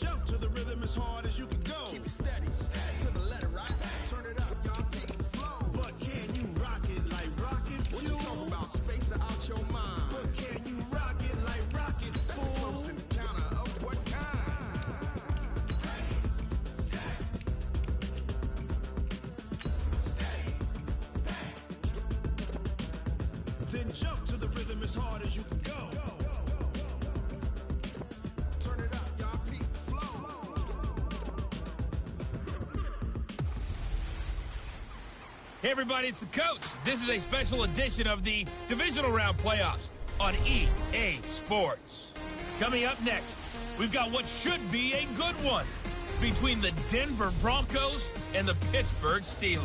jump to the rhythm as hard as you can go. Keep it steady, to the letter, right? Turn it up, y'all, peak flow. But can you rock it like rocket fuel? What you talking about? Space out your mind. But can you rock it like rockets, fool? That's a close encounter of what kind? Then jump to the rhythm as hard as you can go. Turn it up, y'all, peak flow. Hey everybody, it's the coach. This is a special edition of the divisional round playoffs on EA Sports. Coming up next, we've got what should be a good one between the Denver Broncos and the Pittsburgh Steelers.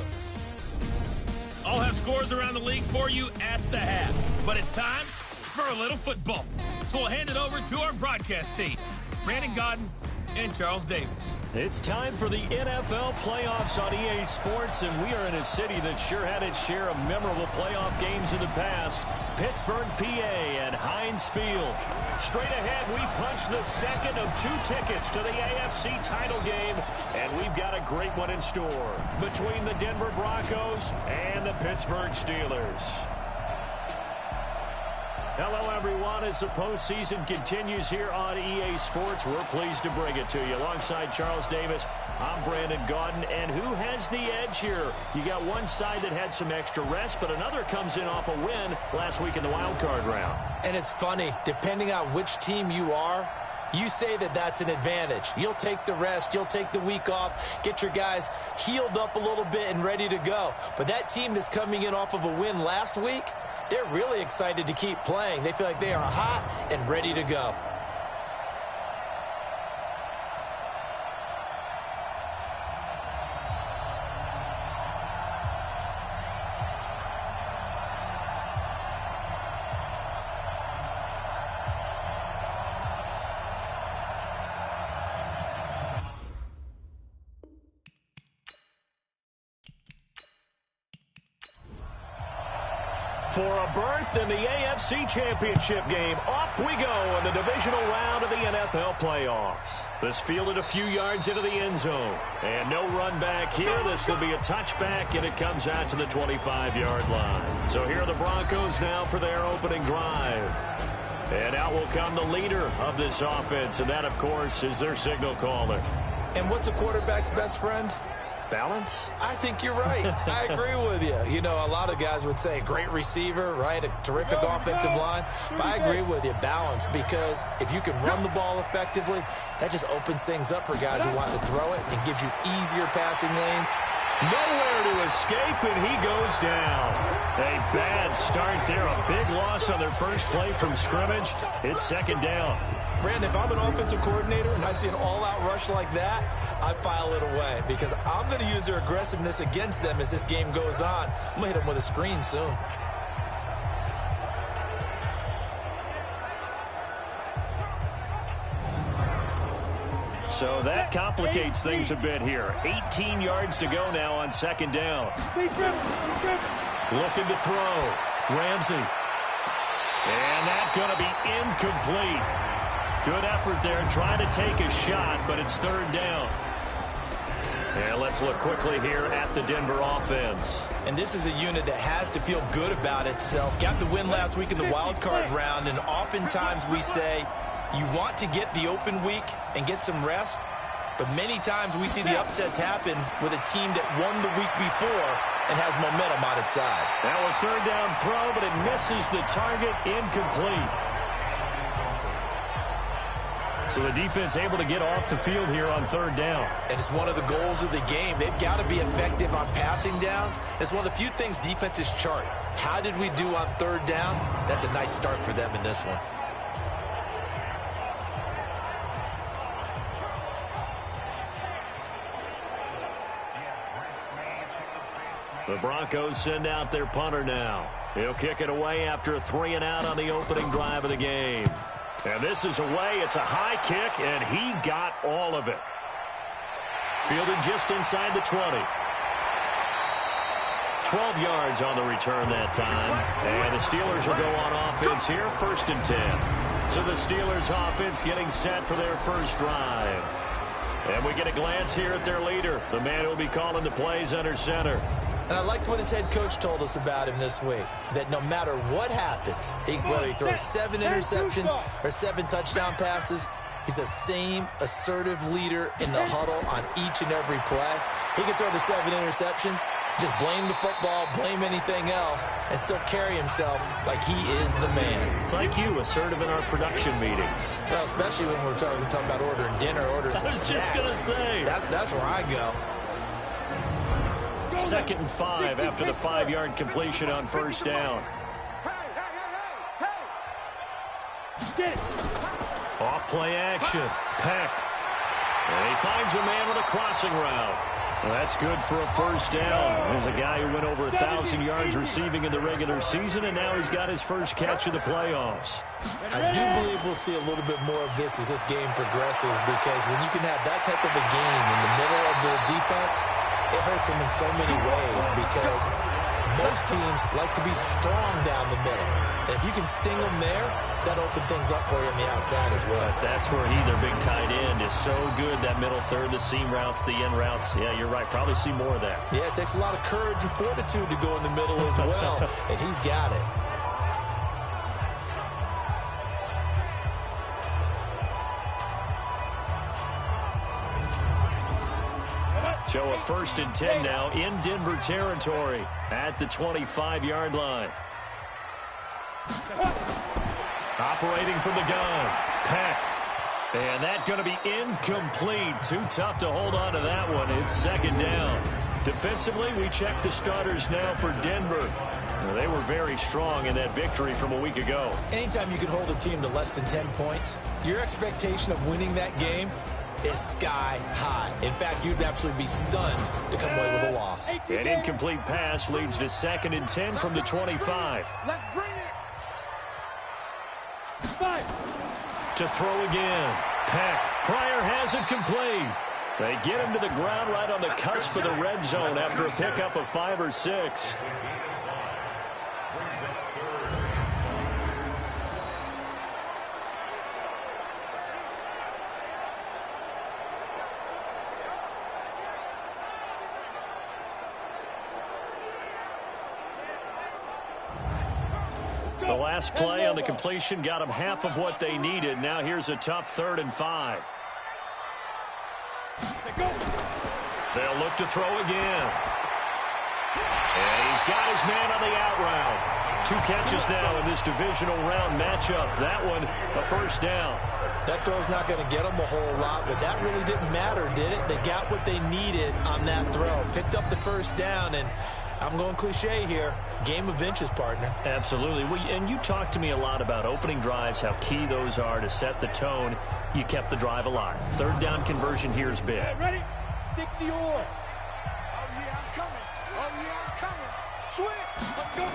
I'll have scores around the league for you at the half, but it's time for a little football. So we'll hand it over to our broadcast team, Brandon Gaudin and Charles Davis. It's time for the NFL playoffs on EA Sports, and we are in a city that sure had its share of memorable playoff games in the past. Pittsburgh, PA, and Heinz Field. Straight ahead, we punch the second of two tickets to the AFC title game, and we've got a great one in store between the Denver Broncos and the Pittsburgh Steelers. Hello, everyone. As the postseason continues here on EA Sports, we're pleased to bring it to you. Alongside Charles Davis, I'm Brandon Gaudin. And who has the edge here? You got one side that had some extra rest, but another comes in off a win last week in the wild card round. And it's funny, depending on which team you are, you say that that's an advantage. You'll take the rest, you'll take the week off, get your guys healed up a little bit and ready to go. But that team that's coming in off of a win last week, they're really excited to keep playing. They feel like they are hot and ready to go. For a berth in the AFC Championship game, off we go in the divisional round of the NFL playoffs. This fielded a few yards into the end zone. And no run back here. This will be a touchback, and it comes out to the 25-yard line. So here are the Broncos now for their opening drive. And out will come the leader of this offense, and that, of course, is their signal caller. And what's a quarterback's best friend? Balance? I think you're right. I agree with you. You know, a lot of guys would say great receiver, right? A terrific offensive line. But I agree with you, balance, because if you can run the ball effectively, that just opens things up for guys who want to throw it and gives you easier passing lanes. Nowhere to escape, and he goes down. A bad start there. A big loss on their first play from scrimmage. It's second down. Brandon, if I'm an offensive coordinator and I see an all-out rush like that, I file it away because I'm going to use their aggressiveness against them as this game goes on. I'm going to hit them with a screen soon. So that complicates things a bit here. 18 yards to go now on second down. Looking to throw. Ramsey. And that's going to be incomplete. Good effort there trying to take a shot, but it's third down. And let's look quickly here at the Denver offense. And this is a unit that has to feel good about itself. Got the win last week in the wild card round, and oftentimes we say you want to get the open week and get some rest, but many times we see the upsets happen with a team that won the week before and has momentum on its side. Now a third down throw, but it misses the target, incomplete. So the defense able to get off the field here on third down. And it's one of the goals of the game. They've got to be effective on passing downs. It's one of the few things defenses chart. How did we do on third down? That's a nice start for them in this one. The Broncos send out their punter now. He'll kick it away after a 3-and-out on the opening drive of the game. And this is away. It's a high kick, and he got all of it. Fielded just inside the 20. 12 yards on the return that time. And the Steelers will go on offense here, 1st and 10. So the Steelers offense getting set for their first drive. And we get a glance here at their leader, the man who will be calling the plays under center. And I liked what his head coach told us about him this week, that no matter what happens, whether he throws 7 interceptions or 7 touchdown passes, he's the same assertive leader in the huddle on each and every play. He can throw the 7 interceptions, just blame the football, blame anything else, and still carry himself like he is the man. It's like you, assertive in our production meetings. Well, especially when we're talking about ordering dinner, ordering some snacks. I was just going to say. That's where I go. 2nd and 5 after the 5-yard completion on first down. Off play action. Peck. And he finds a man with a crossing route. Well, that's good for a first down. There's a guy who went over 1,000 yards receiving in the regular season, and now he's got his first catch of the playoffs. I do believe we'll see a little bit more of this as this game progresses, because when you can have that type of a game in the middle of the defense, it hurts them in so many ways, because most teams like to be strong down the middle. And if you can sting them there, that opens things up for you on the outside as well. But that's where he, their big tight end, is so good, that middle third, the seam routes, the in routes. Yeah, you're right. Probably see more of that. Yeah, it takes a lot of courage and fortitude to go in the middle as well, and he's got it. So a 1st and 10 now in Denver territory at the 25-yard line. Operating from the gun, Peck. And that's going to be incomplete. Too tough to hold on to that one. It's 2nd down. Defensively, we check the starters now for Denver. Well, they were very strong in that victory from a week ago. Anytime you can hold a team to less than 10 points, your expectation of winning that game is sky high. In fact, you'd absolutely be stunned to come away with a loss. An incomplete pass leads to 2nd and 10 from the 25. Let's bring it. To throw again. Peck. Pryor has it complete. They get him to the ground right on the cusp of the red zone after a pickup of 5 or 6. The last play on the completion got them half of what they needed. Now here's a tough 3rd and 5. They'll look to throw again. And he's got his man on the out route. 2 catches now in this divisional round matchup. That one, a first down. That throw's not going to get them a whole lot, but that really didn't matter, did it? They got what they needed on that throw. Picked up the first down, and I'm going cliche here. Game of inches, partner. Absolutely. And you talked to me a lot about opening drives, how key those are to set the tone. You kept the drive alive. 3rd down conversion here is big. Ready? 60 or. Oh, yeah, I'm coming. Oh, yeah, I'm coming. Switch. Let's go.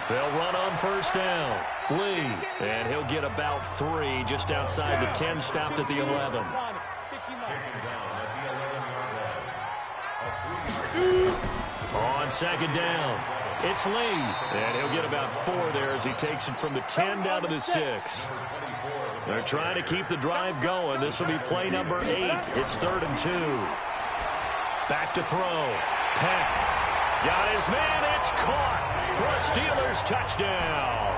They'll run on first down. Lee. And he'll get about 3 just outside the 10, stopped at the 11. On 2nd down, it's Lee. And he'll get about 4 there as he takes it from the 10 down to the 6. They're trying to keep the drive going. This will be play number 8. It's 3rd and 2. Back to throw. Peck. Got his man. It's caught for a Steelers touchdown.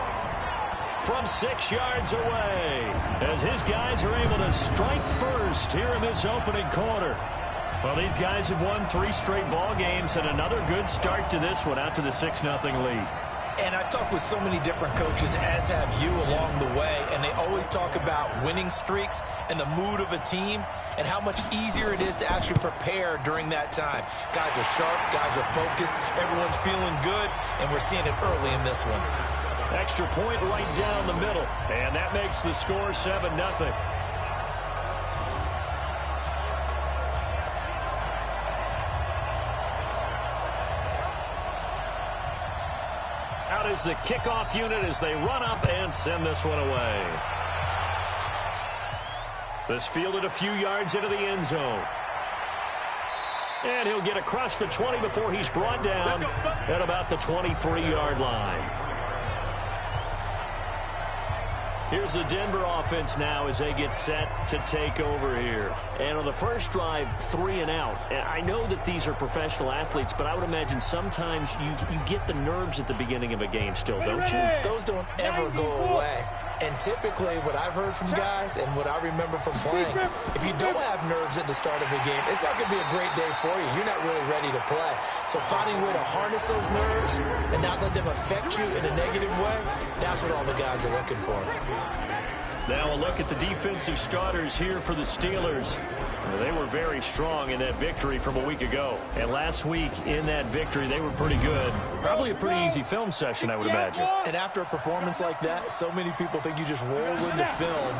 From 6 yards away, as his guys are able to strike first here in this opening quarter. Well, these guys have won 3 straight ball games, and another good start to this one out to the 6-0 lead. And I've talked with so many different coaches, as have you, along the way, and they always talk about winning streaks and the mood of a team and how much easier it is to actually prepare during that time. Guys are sharp, guys are focused, everyone's feeling good, and we're seeing it early in this one. Extra point right down the middle, and that makes the score 7-0. Out is the kickoff unit as they run up and send this one away. This fielded a few yards into the end zone. And he'll get across the 20 before he's brought down at about the 23-yard line. Here's the Denver offense now as they get set to take over here. And on the first drive, 3 and out. And I know that these are professional athletes, but I would imagine sometimes you get the nerves at the beginning of a game still, don't you? Those don't ever go away. And typically, what I've heard from guys and what I remember from playing, if you don't have nerves at the start of a game, it's not going to be a great day for you. You're not really ready to play. So finding a way to harness those nerves and not let them affect you in a negative way, that's what all the guys are looking for. Now a look at the defensive starters here for the Steelers. They were very strong in that victory from a week ago. And last week in that victory, they were pretty good. Probably a pretty easy film session, I would imagine. And after a performance like that, so many people think you just roll into film,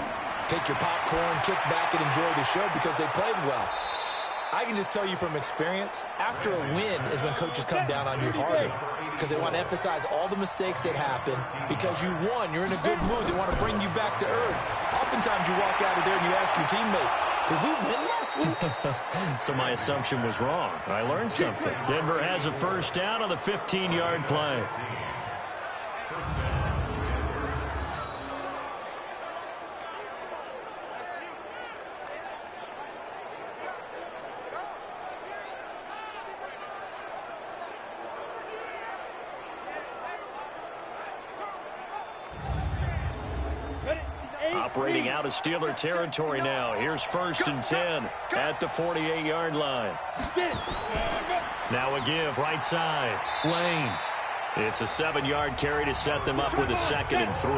take your popcorn, kick back, and enjoy the show because they played well. I can just tell you from experience, after a win is when coaches come down on you harder because they want to emphasize all the mistakes that happened. Because you won, you're in a good mood. They want to bring you back to earth. Oftentimes you walk out of there and you ask your teammate, did we win last week? So my assumption was wrong. I learned something. Denver has a first down on the 15-yard play. Operating out of Steeler territory now. Here's 1st and 10 at the 48-yard line. Now a give right side. Lane. It's a 7-yard carry to set them up with a 2nd and 3.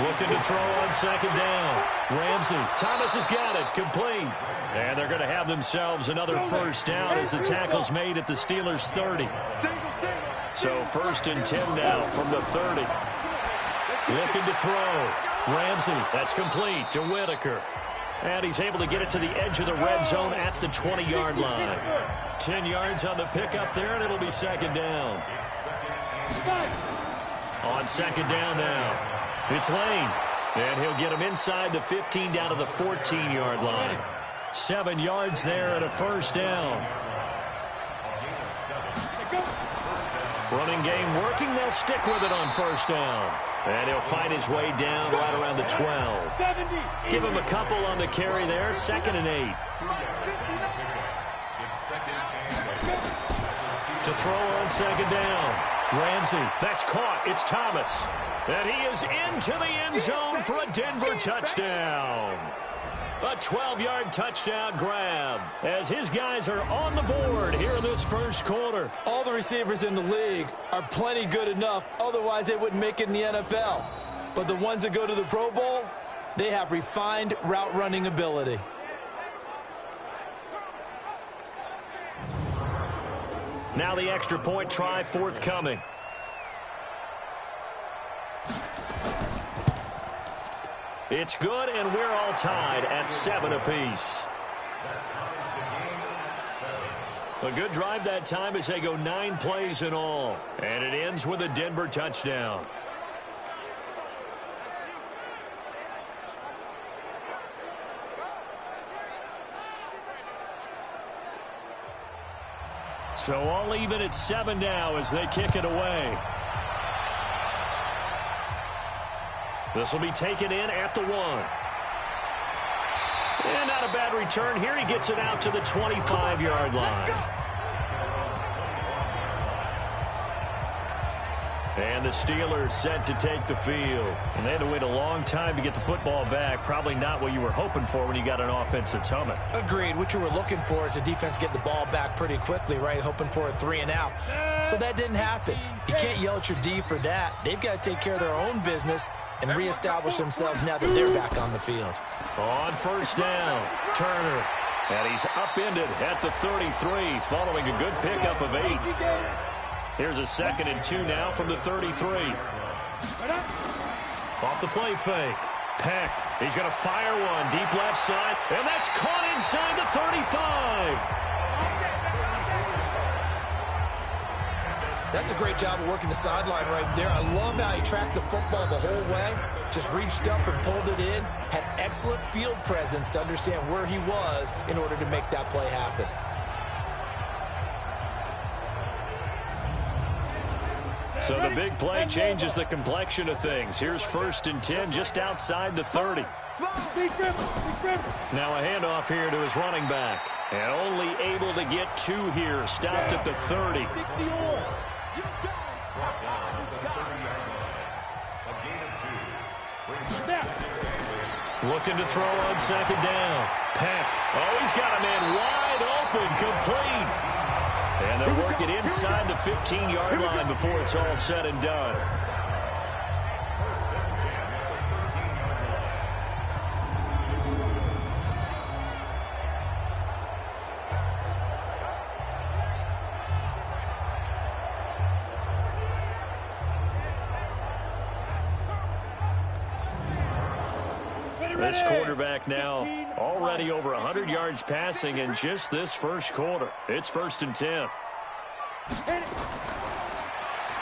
Looking to throw on 2nd down. Ramsey. Thomas has got it. Complete. And they're going to have themselves another first down as the tackle's made at the Steelers' 30. So 1st and 10 now from the 30. Looking to throw. Ramsey, that's complete to Whitaker. And he's able to get it to the edge of the red zone at the 20-yard line. 10 yards on the pickup there, and it'll be 2nd down. On 2nd down now, it's Lane. And he'll get him inside the 15 down to the 14-yard line. 7 yards there and a first down. Running game working. They'll stick with it on first down. And he'll find his way down right around the 12. Give him a couple on the carry there. 2nd and 8. To throw on 2nd down. Ramsey. That's caught. It's Thomas. And he is into the end zone for a Denver touchdown. A 12-yard touchdown grab as his guys are on the board here in this first quarter. All the receivers in the league are plenty good enough. Otherwise, they wouldn't make it in the NFL. But the ones that go to the Pro Bowl, they have refined route running ability. Now the extra point try forthcoming. It's good, and we're all tied at 7 apiece. A good drive that time as they go 9 plays in all. And it ends with a Denver touchdown. So all even at 7 now as they kick it away. This will be taken in at the 1. And not a bad return here. He gets it out to the 25-yard line. And the Steelers set to take the field. And they had to wait a long time to get the football back. Probably not what you were hoping for when you got an offense that's humming. Agreed. What you were looking for is the defense get the ball back pretty quickly, right? Hoping for a 3 and out. So that didn't happen. You can't yell at your D for that. They've got to take care of their own business and reestablish themselves now that they're back on the field. On first down, Turner. And he's upended at the 33 following a good pickup of 8. Here's a 2nd and 2 now from the 33. Off the play fake. Peck. He's going to fire one deep left side. And that's caught inside the 35. That's a great job of working the sideline right there. I love how he tracked the football the whole way. Just reached up and pulled it in. Had excellent field presence to understand where he was in order to make that play happen. So the big play changes the complexion of things. Here's 1st and 10 just outside the 30. Now a handoff here to his running back. And only able to get 2 here. Stopped at the 30. Looking to throw on 2nd down. Peck. Oh, he's got a man wide open. Complete. And they'll work it inside the 15-yard line before it's all said and done. This quarterback now already over 100 yards passing in just this first quarter. It's 1st and 10.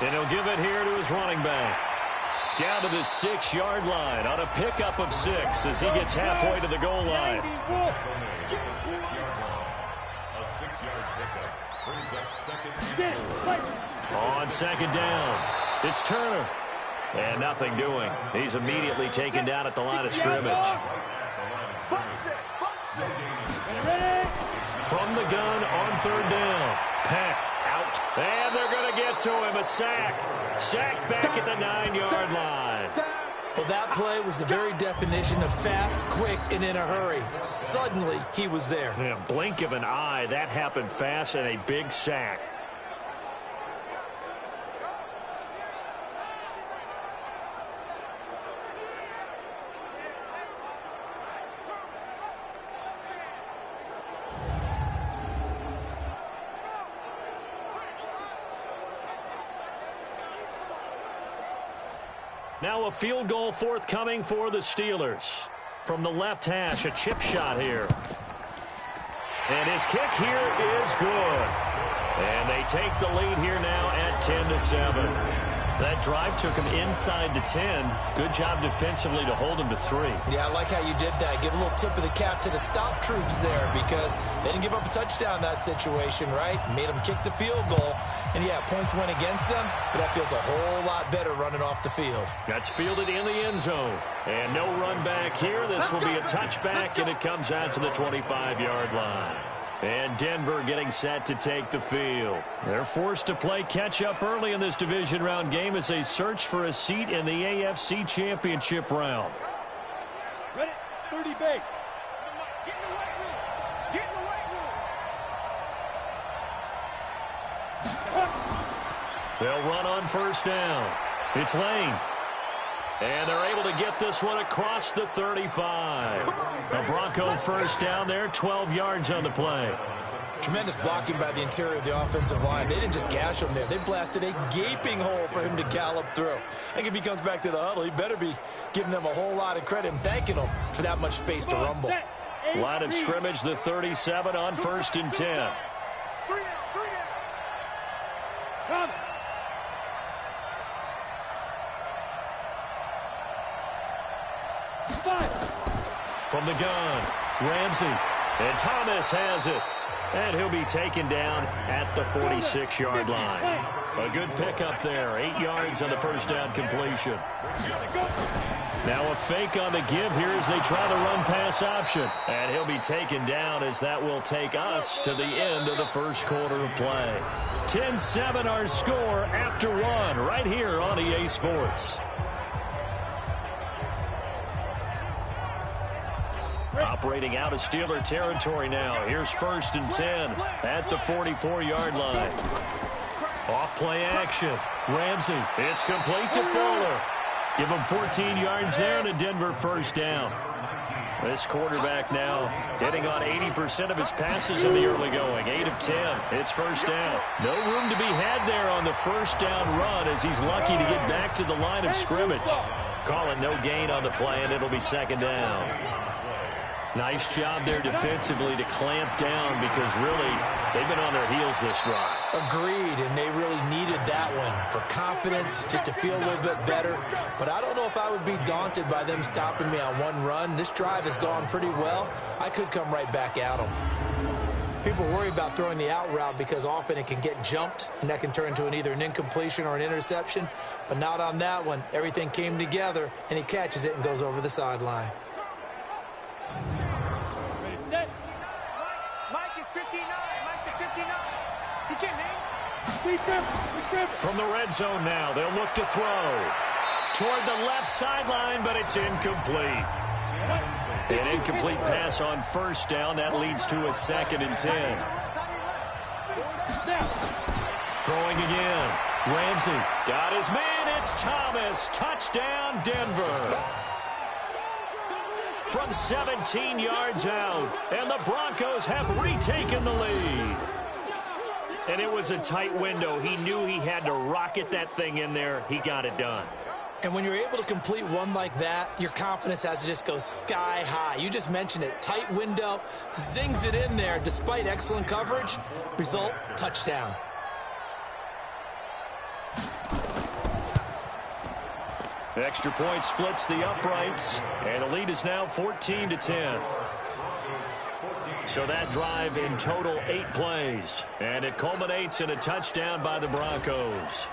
And he'll give it here to his running back. Down to the 6-yard line on a pickup of 6 as he gets halfway to the goal line. On 2nd down, it's Turner. And nothing doing. He's immediately taken down at the line of scrimmage. From the gun on 3rd down. Peck out. And they're going to get to him. A sack. Sacked back at the 9-yard line. Well, that play was the very definition of fast, quick, and in a hurry. Suddenly, he was there. In a blink of an eye, that happened fast and a big sack. Now a field goal forthcoming for the Steelers. From the left hash, a chip shot here. And his kick here is good. And they take the lead here now at 10-7. That drive took him inside the 10. Good job defensively to hold him to 3. Yeah, I like how you did that. Give a little tip of the cap to the stop troops there because they didn't give up a touchdown in that situation, right? Made them kick the field goal. And, yeah, points went against them, but that feels a whole lot better running off the field. That's fielded in the end zone. And no run back here. This will be a touchback, and it comes out to the 25-yard line. And Denver getting set to take the field. They're forced to play catch-up early in this division round game as they search for a seat in the AFC Championship round. Ready, 30 base. Get in the weight room. Get in the weight room. They'll run on 1st down. It's Lane. And they're able to get this one across the 35. The Bronco 1st down there, 12 yards on the play. Tremendous blocking by the interior of the offensive line. They didn't just gash him there. They blasted a gaping hole for him to gallop through. I think if he comes back to the huddle, he better be giving them a whole lot of credit and thanking them for that much space to rumble. Line of scrimmage, the 37 on 1st and 10. Come. From the gun, Ramsey. And Thomas has it. And he'll be taken down at the 46-yard line. A good pickup there. 8 yards on the 1st down completion. Now a fake on the give here as they try the run-pass option. And he'll be taken down as that will take us to the end of the first quarter of play. 10-7 our score after 1 right here on EA Sports. Operating out of Steeler territory now. Here's 1st and 10 at the 44-yard line. Off play action. Ramsey. It's complete to Fuller. Give him 14 yards there and a Denver 1st down. This quarterback now hitting on 80% of his passes in the early going. 8 of 10. It's 1st down. No room to be had there on the 1st down run as he's lucky to get back to the line of scrimmage. Call it no gain on the play, and it'll be 2nd down. Nice job there defensively to clamp down because really they've been on their heels this drive. Agreed, and they really needed that one for confidence, just to feel a little bit better. But I don't know if I would be daunted by them stopping me on one run. This drive has gone pretty well. I could come right back at them. People worry about throwing the out route because often it can get jumped, and that can turn into either an incompletion or an interception. But not on that one. Everything came together, and he catches it and goes over the sideline. Ready, set. Mike is 59. Mike is 59. He can't hang. From the red zone now, they'll look to throw. Toward the left sideline, but it's incomplete. An incomplete pass on first down. That leads to a 2nd and 10. Throwing again. Ramsey got his man. It's Thomas. Touchdown, Denver. From 17 yards out, and the Broncos have retaken the lead. And it was a tight window. He knew he had to rocket that thing in there. He got it done. And when you're able to complete one like that, your confidence has to just go sky high. You just mentioned it. Tight window, zings it in there despite excellent coverage. Result, touchdown. Extra point splits the uprights, and the lead is now 14-10. So that drive in total 8 plays, and it culminates in a touchdown by the Broncos.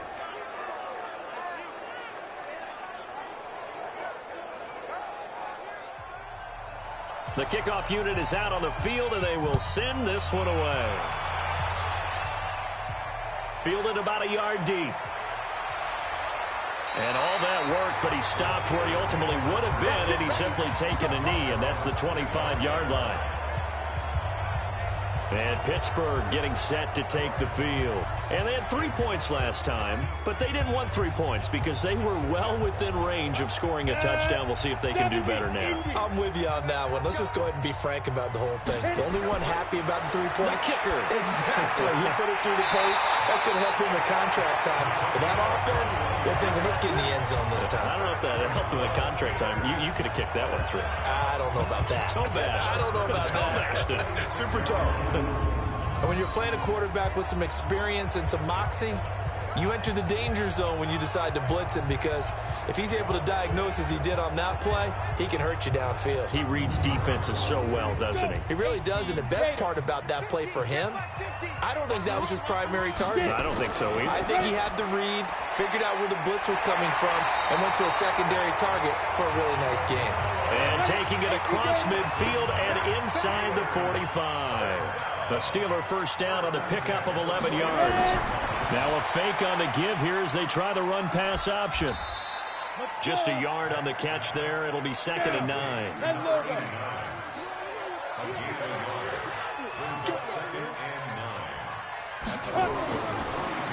The kickoff unit is out on the field, and they will send this one away. Fielded about a yard deep. And all that work, but he stopped where he ultimately would have been had he simply taken a knee, and that's the 25-yard line. And Pittsburgh getting set to take the field. And they had 3 points last time, but they didn't want 3 points because they were well within range of scoring a touchdown. We'll see if they can do better now. I'm with you on that one. Let's just go ahead and be frank about the whole thing. The only one happy about the 3-point. The kicker. Exactly. He put it through the post. That's going to help him with contract time. But that offense, they're thinking, let's get in the end zone this time. I don't know if that helped him with contract time. You could have kicked that one through. I don't know about that. Toe bash. I don't know about that. Super toe. And when you're playing a quarterback with some experience and some moxie, you enter the danger zone when you decide to blitz him, because if he's able to diagnose as he did on that play, he can hurt you downfield. He reads defenses so well, doesn't he? He really does, and the best part about that play for him, I don't think that was his primary target. I don't think so either. I think he had the read, figured out where the blitz was coming from, and went to a secondary target for a really nice game. And taking it across midfield and inside the 45. The Steeler first down on the pickup of 11 yards. Now a fake on the give here as they try the run-pass option. Just a yard on the catch there. It'll be 2nd and 9.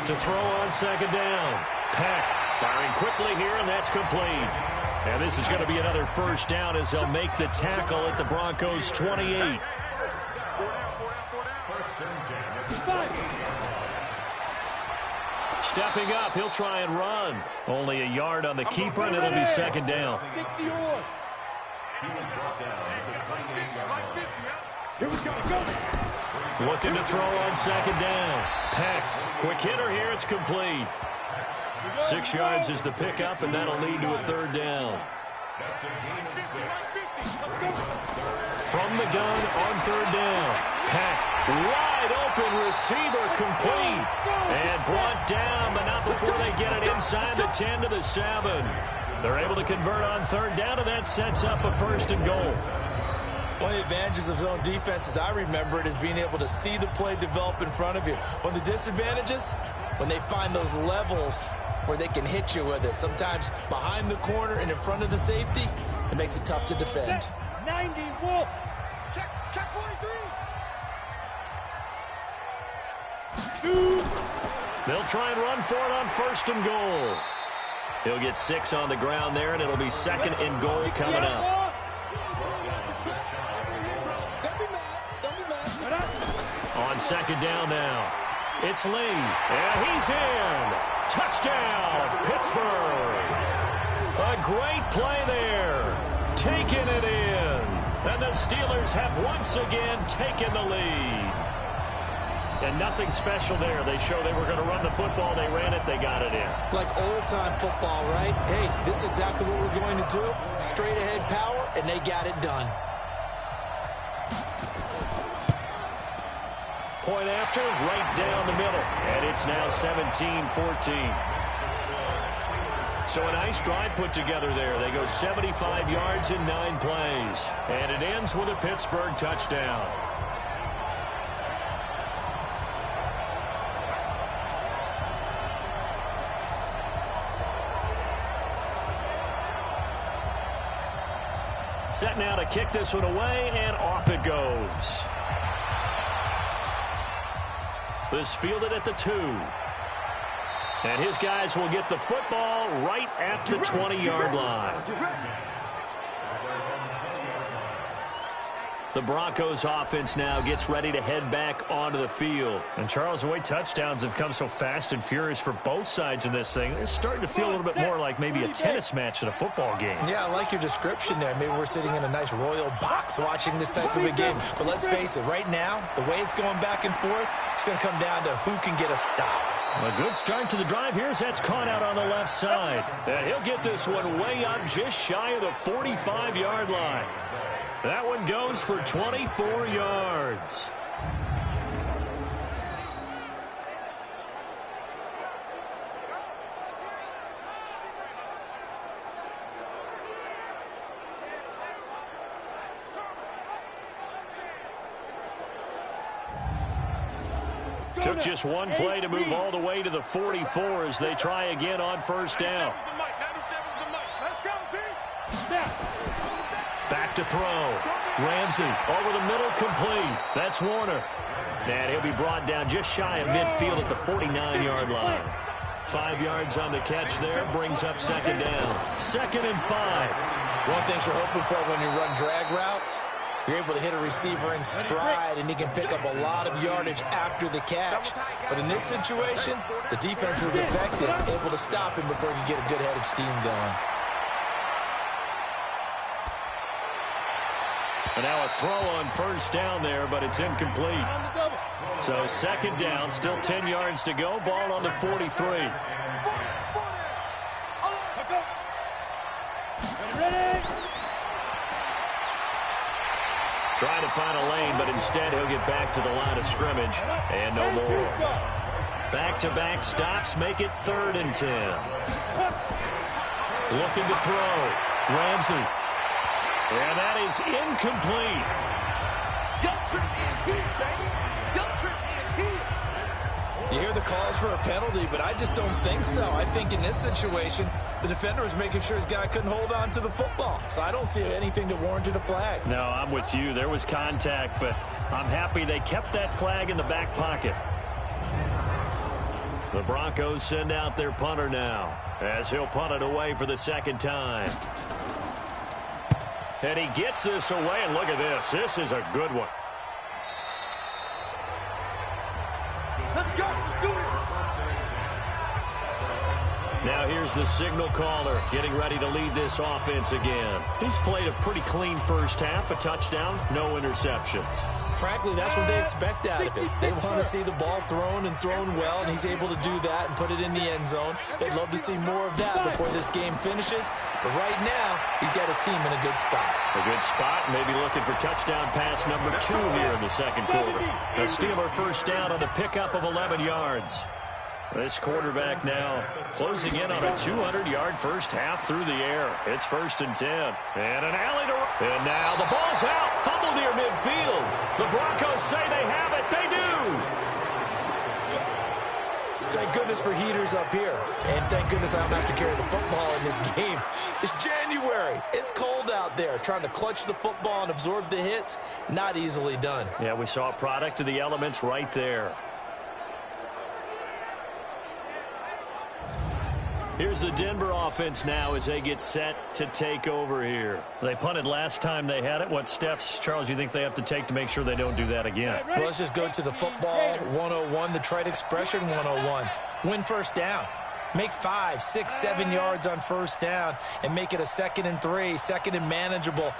To throw on 2nd down. Peck firing quickly here, and that's complete. And this is going to be another first down as they'll make the tackle at the Broncos' 28. Stepping up, he'll try and run. Only a yard on the keeper, and it'll be 2nd down. Looking to throw on 2nd down. Peck, quick hitter here, it's complete. 6 yards is the pickup, and that'll lead to a 3rd down. From the gun on 3rd down. Peck, wide open receiver, complete. And brought down, but not before they get it inside the 10 to the 7. They're able to convert on 3rd down, and that sets up a 1st and goal. One of the advantages of zone defense, as I remember it, is being able to see the play develop in front of you. One of the disadvantages, when they find those levels where they can hit you with it, sometimes behind the corner and in front of the safety, it makes it tough to defend. 90, Wolf. Check 43. They'll try and run for it on 1st and goal. He'll get 6 on the ground there, and it'll be 2nd and goal coming up. On 2nd down now. It's Lee, and he's in. Touchdown, Pittsburgh. A great play there. Taking it in. And the Steelers have once again taken the lead. And nothing special there. They showed they were going to run the football. They ran it. They got it in. Like old-time football, right? Hey, this is exactly what we're going to do. Straight-ahead power, and they got it done. point after, right down the middle. And it's now 17-14. So a nice drive put together there. They go 75 yards in 9 plays. And it ends with a Pittsburgh touchdown. Set now to kick this one away, and off it goes. This fielded at the 2. And his guys will get the football right at the 20-yard line. The Broncos offense now gets ready to head back onto the field. And Charles, the way touchdowns have come so fast and furious for both sides in this thing, it's starting to feel a little bit more like maybe a tennis match than a football game. Yeah, I like your description there. Maybe we're sitting in a nice royal box watching this type of a game. But let's face it, right now, the way it's going back and forth, it's going to come down to who can get a stop. A good start to the drive. Here's that's caught out on the left side. And he'll get this one way up just shy of the 45-yard line. That one goes for 24 yards. Took just one play to move all the way to the 44 as they try again on first down. Back to throw. Ramsey over the middle, complete. That's Warner. And he'll be brought down just shy of midfield at the 49-yard line. 5 yards on the catch there, brings up second down. 2nd and 5. One thing you're hoping for when you run drag routes, you're able to hit a receiver in stride, and he can pick up a lot of yardage after the catch. But in this situation, the defense was effective, able to stop him before he could get a good head of steam going. And now a throw on first down there, but it's incomplete. So 2nd down, still 10 yards to go. Ball on the 43. Trying to find a lane, but instead he'll get back to the line of scrimmage. And no more. Back-to-back stops make it 3rd and 10. Looking to throw. Ramsey. And that is incomplete. You hear the calls for a penalty, but I just don't think so. I think in this situation, the defender was making sure his guy couldn't hold on to the football. So I don't see anything that warranted a flag. No, I'm with you. There was contact, but I'm happy they kept that flag in the back pocket. The Broncos send out their punter now as he'll punt it away for the 2nd time. And he gets this away, and look at this. This is a good one. Let's go. Let's do it. Now here's the signal caller getting ready to lead this offense again. He's played a pretty clean first half, a touchdown, no interceptions. Frankly, that's what they expect out of it. They want to see the ball thrown and thrown well, and he's able to do that and put it in the end zone. They'd love to see more of that before this game finishes. But right now, he's got his team in a good spot. A good spot, maybe looking for touchdown pass number 2 here in the 2nd quarter. The Steeler first down on the pickup of 11 yards. This quarterback now closing in on a 200-yard first half through the air. It's 1st and 10. And an alley to... And now the ball's out. Fumble near midfield. The Broncos say they have it. They do. Thank goodness for heaters up here. And thank goodness I don't have to carry the football in this game. It's January. It's cold out there. Trying to clutch the football and absorb the hits, not easily done. Yeah, we saw a product of the elements right there. Here's the Denver offense now as they get set to take over here. They punted last time they had it. What steps, Charles, you think they have to take to make sure they don't do that again? Well, let's just go to the football 101, the trite expression 101. Win first down. Make 5, 6, 7 yards on first down and make it a 2nd and 3, 2nd and manageable.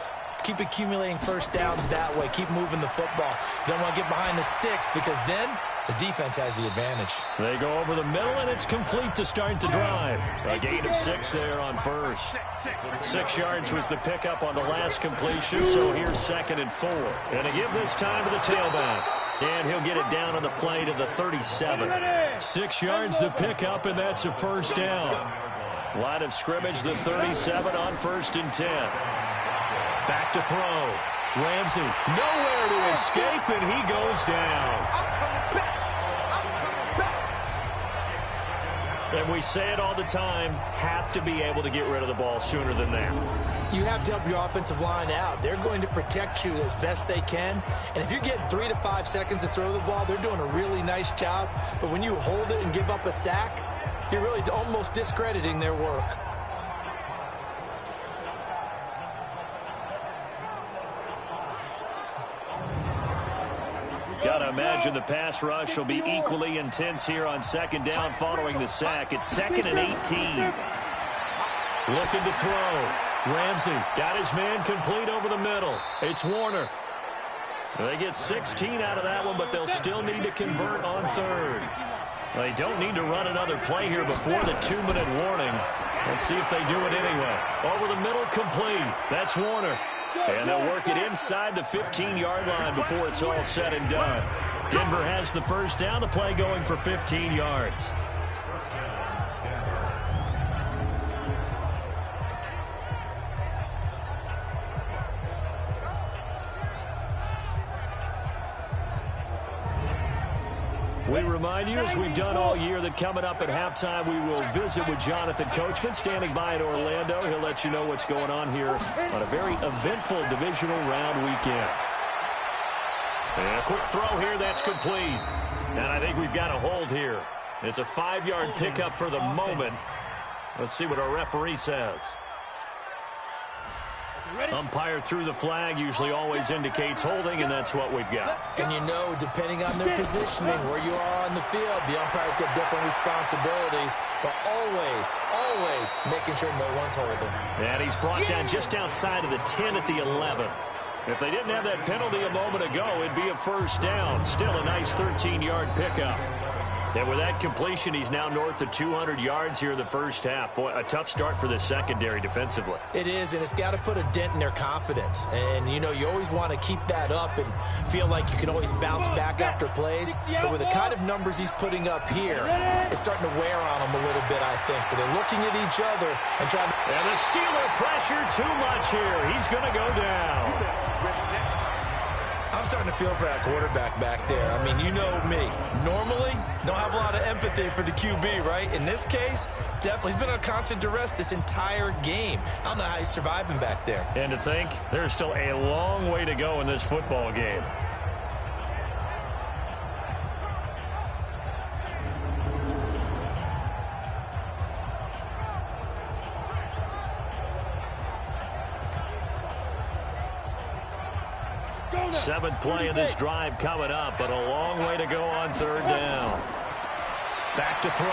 Keep accumulating first downs that way. Keep moving the football. You don't want to get behind the sticks because then the defense has the advantage. They go over the middle, and it's complete to start the drive. A gain of 6 there on first. 6 yards was the pickup on the last completion, so here's 2nd and 4. And to give this time to the tailback. And he'll get it down on the play to the 37. 6 yards the pickup, and that's a first down. Line of scrimmage, the 37 on 1st and 10. Back to throw. Ramsey, nowhere to escape, and he goes down. And we say it all the time, have to be able to get rid of the ball sooner than that. You have to help your offensive line out. They're going to protect you as best they can. And if you're getting 3 to 5 seconds to throw the ball, they're doing a really nice job. But when you hold it and give up a sack, you're really almost discrediting their work. Got to imagine the pass rush will be equally intense here on 2nd down following the sack. It's 2nd and 18. Looking to throw. Ramsey got his man complete over the middle. It's Warner. They get 16 out of that one, but they'll still need to convert on 3rd. They don't need to run another play here before the 2-minute warning. Let's see if they do it anyway. Over the middle, complete. That's Warner. And they'll work it inside the 15-yard line before it's all said and done. Denver has the first down, the play going for 15 yards. We remind you, as we've done all year, that coming up at halftime, we will visit with Jonathan Coachman, standing by in Orlando. He'll let you know what's going on here on a very eventful divisional round weekend. And a quick throw here, that's complete. And I think we've got a hold here. It's a 5-yard pickup for the moment. Let's see what our referee says. Umpire threw the flag, usually always indicates holding, and that's what we've got. And you know, depending on their positioning, where you are on the field, the umpires get different responsibilities, but always making sure no one's holding. And he's brought down just outside of the 10 at the 11. If they didn't have that penalty a moment ago, it'd be a first down. Still a nice 13-yard pickup. And with that completion, he's now north of 200 yards here in the first half. Boy, a tough start for the secondary defensively. It is, and it's got to put a dent in their confidence. And, you know, you always want to keep that up and feel like you can always bounce back after plays. But with the kind of numbers he's putting up here, it's starting to wear on them a little bit, I think. So they're looking at each other and trying to... And the Steeler pressure too much here. He's going to go down. I'm starting to feel for that quarterback back there. I mean, you know me. Normally, don't have a lot of empathy for the QB, right? In this case, definitely. He's been on constant duress this entire game. I don't know how he's surviving back there. And to think, there's still a long way to go in this football game. Seventh play of this drive coming up, but a long way to go on 3rd down. Back to throw.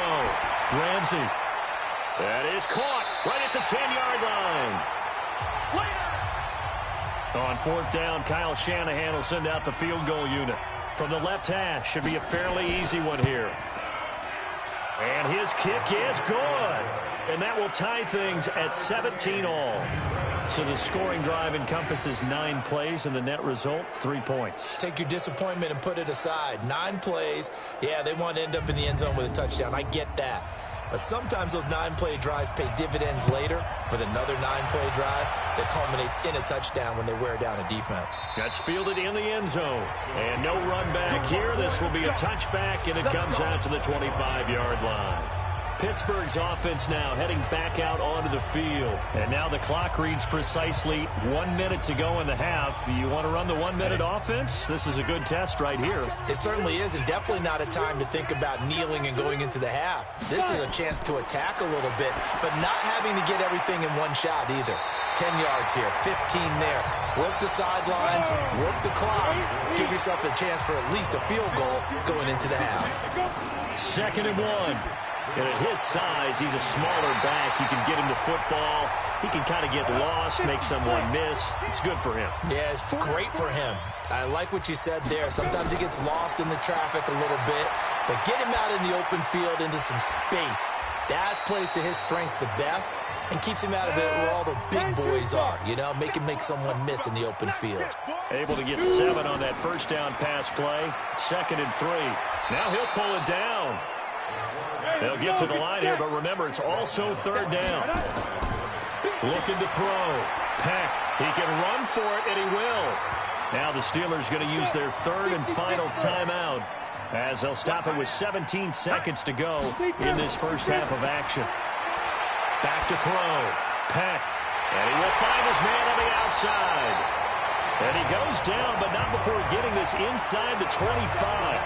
Ramsey. That is caught right at the 10-yard line. On 4th down, Kyle Shanahan will send out the field goal unit. From the left hash, should be a fairly easy one here. And his kick is good. And that will tie things at 17 all. So the scoring drive encompasses 9 plays, and the net result, 3 points. Take your disappointment and put it aside. 9 plays. Yeah, they want to end up in the end zone with a touchdown. I get that. But sometimes those 9-play drives pay dividends later with another 9-play drive that culminates in a touchdown when they wear down a defense. That's fielded in the end zone. And no run back here. This will be a touchback, and it comes out to the 25-yard line. Pittsburgh's offense now heading back out onto the field. And now the clock reads precisely 1 minute to go in the half. You want to run the 1-minute offense? This is a good test right here. It certainly is, and definitely not a time to think about kneeling and going into the half. This is a chance to attack a little bit, but not having to get everything in one shot either. 10 yards here, 15 there. Work the sidelines, work the clock. Give yourself a chance for at least a field goal going into the half. 2nd and 1. And at his size, he's a smaller back. You can get him the football. He can kind of get lost, make someone miss. It's good for him. Yeah, it's great for him. I like what you said there. Sometimes he gets lost in the traffic a little bit, but get him out in the open field into some space. That plays to his strengths the best and keeps him out of it where all the big boys are, you know, make someone miss in the open field. Able to get 7 on that first down pass play. 2nd and 3. Now he'll pull it down. They'll get to the line here, but remember, it's also 3rd down. Looking to throw. Peck, he can run for it, and he will. Now the Steelers going to use their 3rd and final timeout as they'll stop it with 17 seconds to go in this first half of action. Back to throw. Peck, and he will find his man on the outside. And he goes down, but not before getting this inside the 25.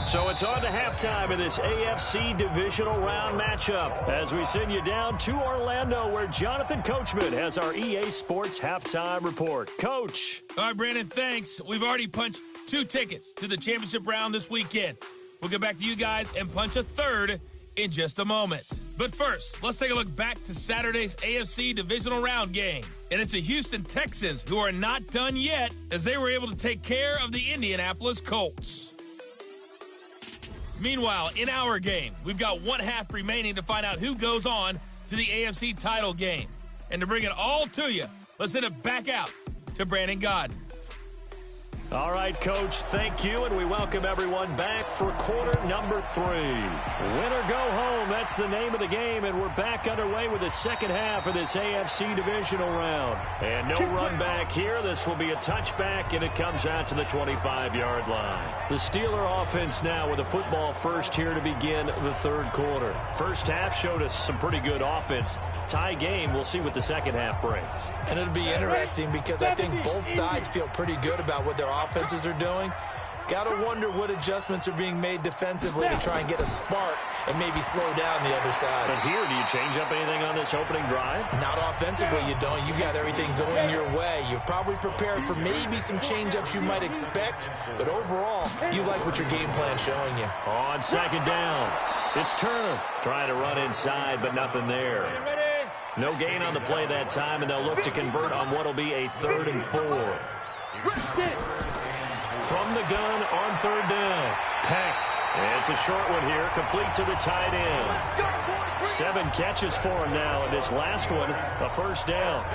So it's on to halftime of this AFC divisional round matchup as we send you down to Orlando where Jonathan Coachman has our EA Sports halftime report. Coach. All right, Brandon, thanks. We've already punched 2 tickets to the championship round this weekend. We'll get back to you guys and punch a 3rd in just a moment. But first, let's take a look back to Saturday's AFC divisional round game. And it's the Houston Texans who are not done yet as they were able to take care of the Indianapolis Colts. Meanwhile, in our game, we've got 1 half remaining to find out who goes on to the AFC title game. And to bring it all to you, let's send it back out to Brandon Gaudin. All right, Coach, thank you, and we welcome everyone back for quarter number 3. Win or go home, that's the name of the game, and we're back underway with the second half of this AFC divisional round. And no run back here. This will be a touchback, and it comes out to the 25-yard line. The Steeler offense now with a football first here to begin the 3rd quarter. First half showed us some pretty good offense. Tie game, we'll see what the second half brings. And it'll be interesting because I think both sides feel pretty good about what their offenses are doing. Got to wonder what adjustments are being made defensively to try and get a spark and maybe slow down the other side. But here, do you change up anything on this opening drive? Not offensively, you don't. You got everything going your way. You've probably prepared for maybe some change-ups you might expect, but overall, you like what your game plan's showing you. On 2nd down, it's Turner trying to run inside, but nothing there. No gain on the play that time, and they'll look to convert on what will be a 3rd and 4. From the gun on 3rd down. Peck. It's a short one here, complete to the tight end. 7 catches for him now, and this last one, a 1st down.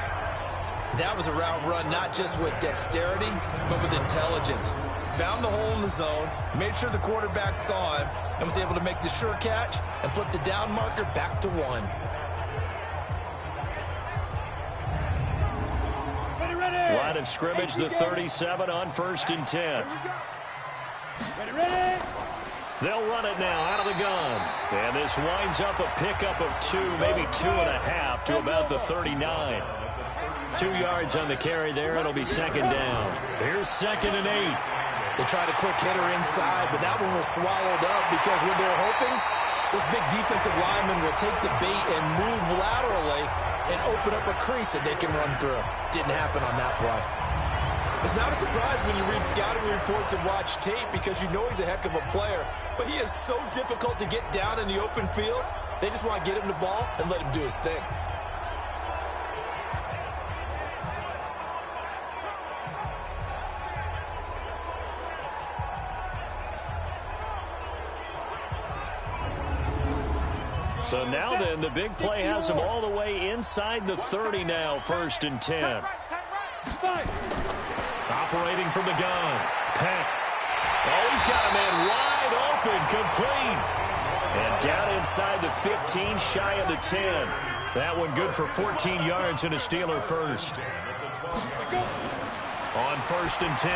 That was a route run not just with dexterity, but with intelligence. Found the hole in the zone, made sure the quarterback saw him, and was able to make the sure catch and flip the down marker back to 1. Line of scrimmage, the 37 on 1st and 10. They'll run it now out of the gun. And this winds up a pickup of 2, maybe 2.5 to about the 39. 2 yards on the carry there. It'll be 2nd down. Here's 2nd and 8. They tried a quick hitter inside, but that one was swallowed up because when they're hoping, those big defensive linemen will take the bait and move laterally and open up a crease that they can run through. Didn't happen on that play. It's not a surprise when you read scouting reports and watch tape because you know he's a heck of a player, but he is so difficult to get down in the open field. They just want to get him the ball and let him do his thing. So now then, the big play has him all the way inside the 30 now, 1st and 10. Operating from the gun. Peck. Oh, he's got a man wide open, complete. And down inside the 15, shy of the 10. That one good for 14 yards and a Steeler first. On 1st and 10,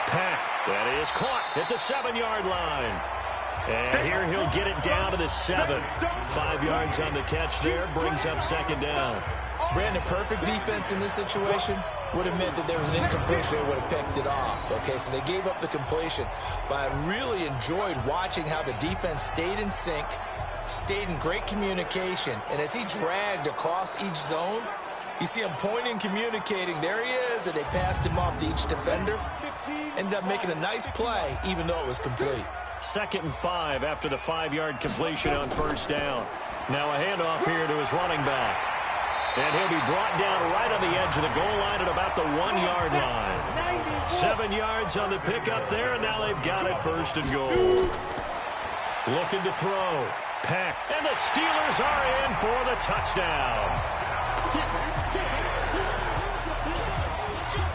Peck. That is caught at the 7-yard line. And here he'll get it down to the 7. 5 yards on the catch there, brings up 2nd down. Brandon, perfect defense in this situation would have meant that there was an incompletion. They would have picked it off. Okay, so they gave up the completion. But I really enjoyed watching how the defense stayed in sync, stayed in great communication. And as he dragged across each zone, you see him pointing, communicating. There he is, and they passed him off to each defender. ended up making a nice play, even though it was complete. 2nd and 5 after the 5-yard completion on first down. Now a handoff here to his running back. And he'll be brought down right on the edge of the goal line at about the 1-yard line. 7 yards on the pickup there, and now they've got it 1st and goal. Looking to throw. Peck. And the Steelers are in for the touchdown.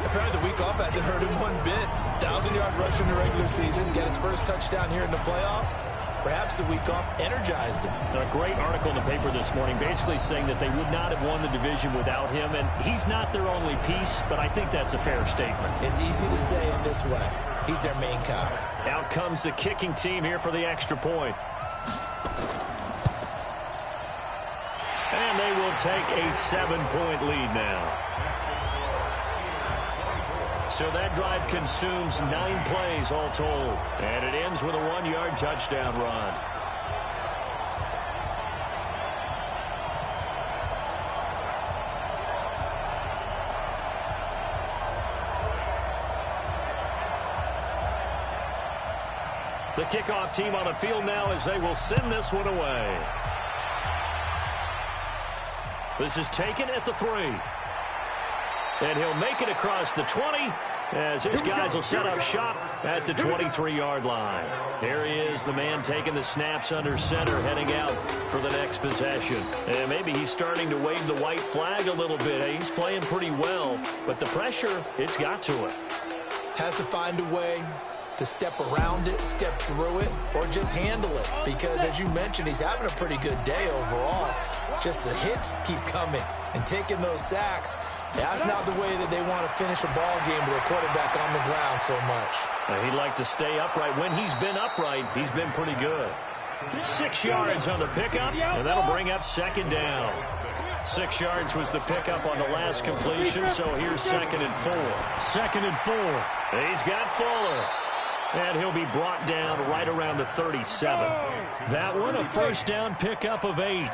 Apparently the week off hasn't hurt him one bit. 1,000-yard rush in the regular season, get his first touchdown here in the playoffs. Perhaps the week off energized him. A great article in the paper this morning basically saying that they would not have won the division without him, and he's not their only piece, but I think that's a fair statement. It's easy to say it this way. He's their main cog. Out comes the kicking team here for the extra point. And they will take a 7-point lead now. So that drive consumes 9 plays all told. And it ends with a 1-yard touchdown run. The kickoff team on the field now as they will send this one away. This is taken at the 3. And he'll make it across the 20 as his guys will set up shop at the 23-yard line. There he is, the man taking the snaps under center, heading out for the next possession. And maybe he's starting to wave the white flag a little bit. He's playing pretty well, but the pressure, it's got to it. Has to find a way to step around it, step through it, or just handle it. Because, as you mentioned, he's having a pretty good day overall. Just the hits keep coming and taking those sacks. That's not the way that they want to finish a ball game with a quarterback on the ground so much. He'd like to stay upright. When he's been upright, he's been pretty good. 6 yards on the pickup, and that'll bring up 2nd down. 6 yards was the pickup on the last completion, so here's 2nd and 4. 2nd and 4. He's got Fuller. And he'll be brought down right around the 37. That one, a 1st down pickup of 8.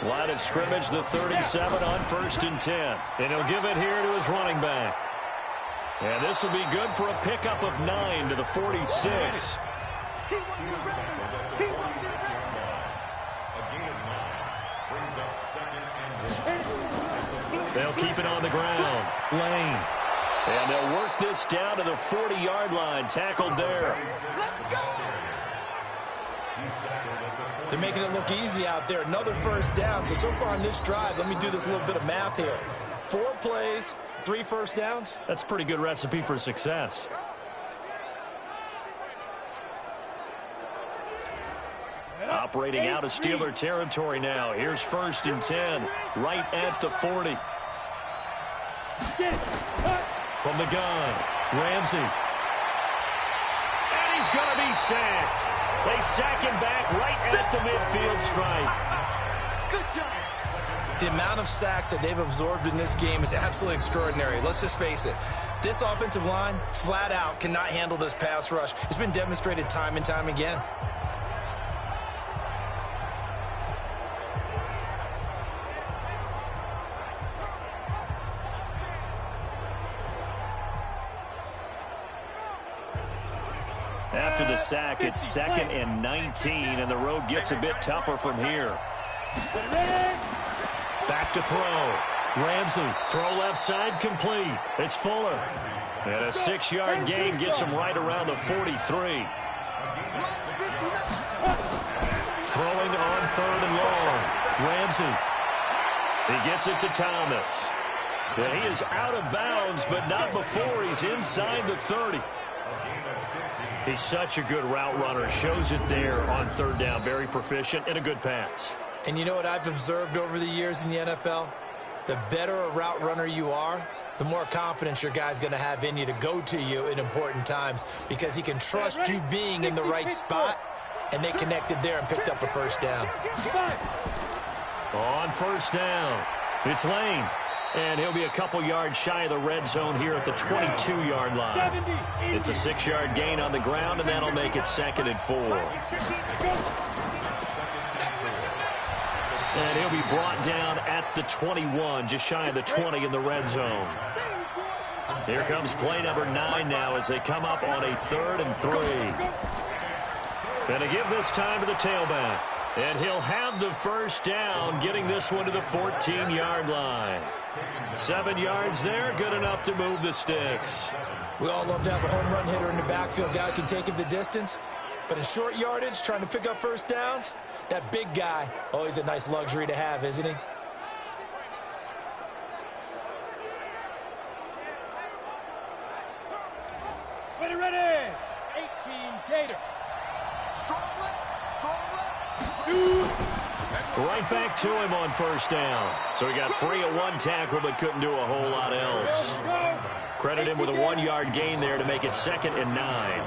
Line of scrimmage, the 37 on 1st and 10. And he'll give it here to his running back. And this will be good for a pickup of 9 to the 46. They'll keep it on the ground. Lane. And they'll work this down to the 40-yard line. Tackled there. They're making it look easy out there. Another 1st down. So far on this drive, let me do this little bit of math here. 4 plays, 3 1st downs. That's a pretty good recipe for success. Operating out of Steeler territory now. Here's 1st and 10, right at the 40. From the gun, Ramsey. And he's going to be sacked. They sack him back right at the midfield stripe. Good job. The amount of sacks that they've absorbed in this game is absolutely extraordinary. Let's just face it. This offensive line, flat out, cannot handle this pass rush. It's been demonstrated time and time again. After the sack, it's 2nd and 19, and the road gets a bit tougher from here. Back to throw. Ramsey, throw left side, complete. It's Fuller. And a 6-yard gain gets him right around the 43. Throwing on 3rd and long. Ramsey. He gets it to Thomas. And he is out of bounds, but not before he's inside the 30. He's such a good route runner. Shows it there on 3rd down. Very proficient and a good pass. And you know what I've observed over the years in the NFL? The better a route runner you are, the more confidence your guy's going to have in you to go to you in important times because he can trust you being in the right spot, and they connected there and picked up a 1st down. On 1st down, it's Lane. And he'll be a couple yards shy of the red zone here at the 22-yard line. It's a 6-yard gain on the ground, and that'll make it 2nd and 4. And he'll be brought down at the 21, just shy of the 20 in the red zone. Here comes play number 9 now as they come up on a 3rd and 3. Going to give this time to the tailback. And he'll have the first down, getting this one to the 14-yard line. 7 yards there, good enough to move the sticks. We all love to have a home run hitter in the backfield. Guy can take it the distance. But in short yardage, trying to pick up first downs, that big guy, always a nice luxury to have, isn't he? Ready. 18 Gator. Strong left. Right back to him on first down. So he got free of one tackle but couldn't do a whole lot else. Credit him with a 1-yard gain there to make it 2nd and 9.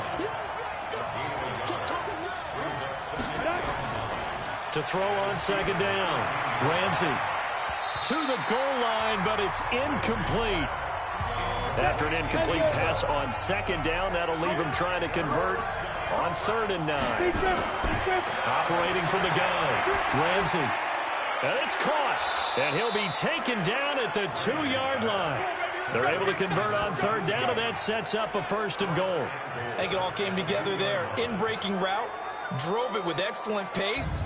To throw on 2nd down. Ramsey to the goal line, but it's incomplete. After an incomplete pass on 2nd down, that'll leave him trying to convert on 3rd and 9. Operating from the gun, Ramsey. And it's caught. And he'll be taken down at the 2-yard line. They're able to convert on 3rd down, and that sets up a 1st and goal. I think it all came together there. In-breaking route, drove it with excellent pace.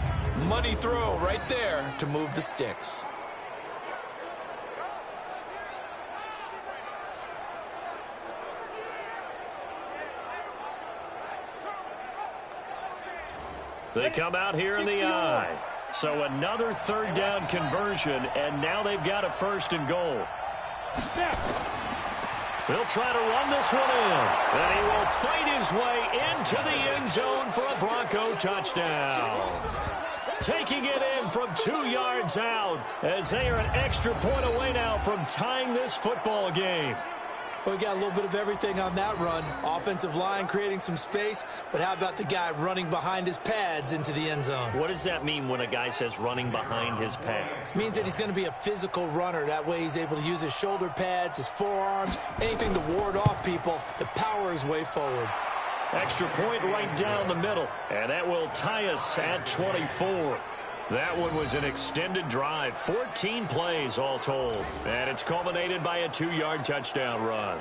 Money throw right there to move the sticks. They come out here in the eye. So another 3rd down conversion, and now they've got a 1st and goal. They'll try to run this one in, and he will fight his way into the end zone for a Bronco touchdown. Taking it in from 2 yards out as they are an extra point away now from tying this football game. Well, we got a little bit of everything on that run. Offensive line creating some space, but how about the guy running behind his pads into the end zone? What does that mean when a guy says running behind his pads? Means that he's going to be a physical runner. That way he's able to use his shoulder pads, his forearms, anything to ward off people to power his way forward. Extra point right down the middle, and that will tie us at 24. That one was an extended drive, 14 plays all told, and it's culminated by a 2-yard touchdown run.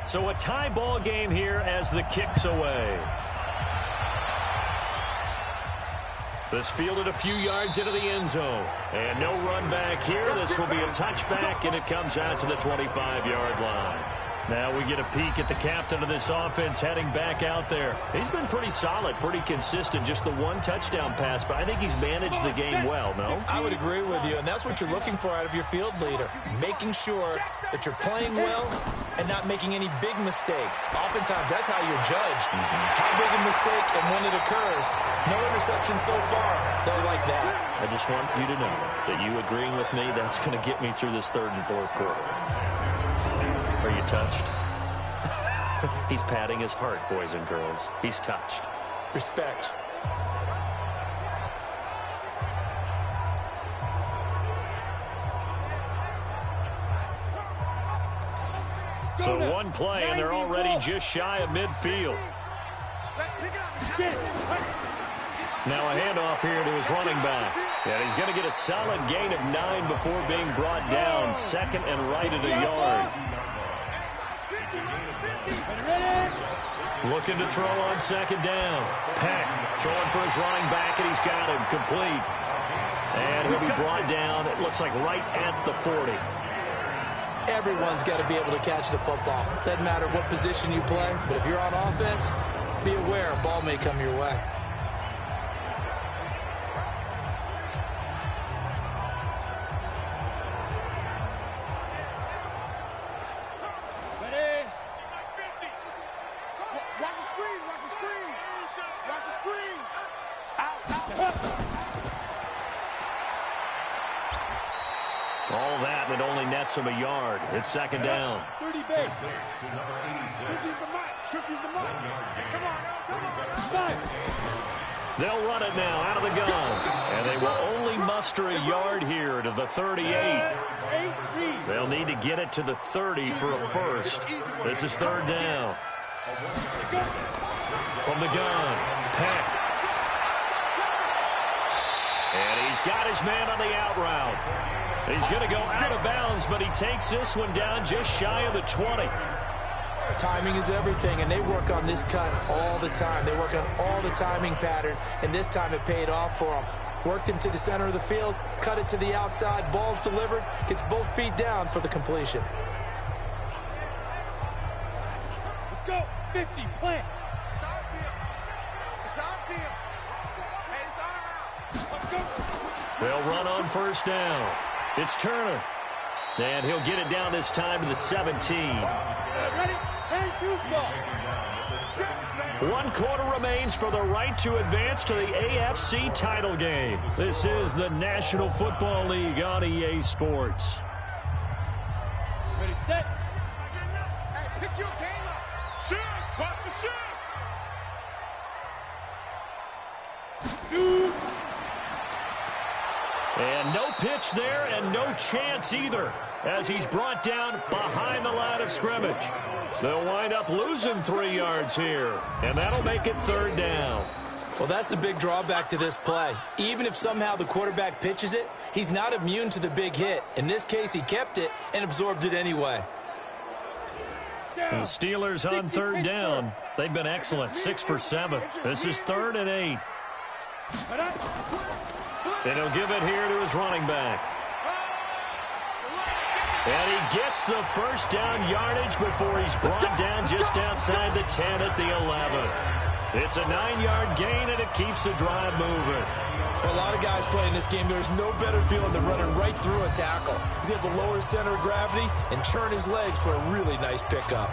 So a tie ball game here as the kick's away. This fielded a few yards into the end zone, and no run back here. This will be a touchback, and it comes out to the 25-yard line. Now we get a peek at the captain of this offense heading back out there. He's been pretty solid, pretty consistent, just the 1 touchdown pass, but I think he's managed the game well, no? I would agree with you, and that's what you're looking for out of your field leader, making sure that you're playing well and not making any big mistakes. Oftentimes, that's how you're judged. How big a mistake and when it occurs. No interception so far. They'll like that. I just want you to know that you agreeing with me, that's going to get me through this 3rd and 4th quarter. Are you touched? He's patting his heart, boys and girls. He's touched. Respect. So 1 play, and they're already just shy of midfield. Now a handoff here to his running back. And he's going to get a solid gain of 9 before being brought down. 2nd and right at a yard. Looking to throw on 2nd down. Peck throwing for his running back, and he's got him complete. And he'll be brought down, it looks like right at the 40. Everyone's got to be able to catch the football. Doesn't matter what position you play, but if you're on offense, be aware a ball may come your way. All that, and it only nets him a yard. It's 2nd down. 30 base. 50's the mark. 50's the mark. Come on. They'll run it now out of the gun. And they will only muster a yard here to the 38. They'll need to get it to the 30 for a first. This is 3rd down. From the gun, Peck. And he He's got his man on the out route. He's going to go out of bounds, but he takes this one down just shy of the 20. Timing is everything, and they work on this cut all the time. They work on all the timing patterns, and this time it paid off for him. Worked him to the center of the field, cut it to the outside, ball's delivered, gets both feet down for the completion. Let's go. 50, plant. It's our field. It's our field. Hey, it's our house. Let's go. They'll run on first down. It's Turner. And he'll get it down this time to the 17. Ready? Ready, choose ball. 1 quarter remains for the right to advance to the AFC title game. This is the National Football League on EA Sports. Ready, set. Hey, pick your game up. Shoot. Cross the shoot. Shoot. And no pitch there and no chance either, as he's brought down behind the line of scrimmage. They'll wind up losing 3 yards here, and that'll make it 3rd down. Well, that's the big drawback to this play. Even if somehow the quarterback pitches it, he's not immune to the big hit. In this case, he kept it and absorbed it anyway. The Steelers on 3rd down. They've been excellent, 6 for 7. This is 3rd and 8. And he'll give it here to his running back. And he gets the first down yardage before he's brought down just outside the 10 at the 11. It's a 9-yard gain, and it keeps the drive moving. For a lot of guys playing this game, there's no better feeling than running right through a tackle. He's able to lower his center of gravity and churn his legs for a really nice pickup.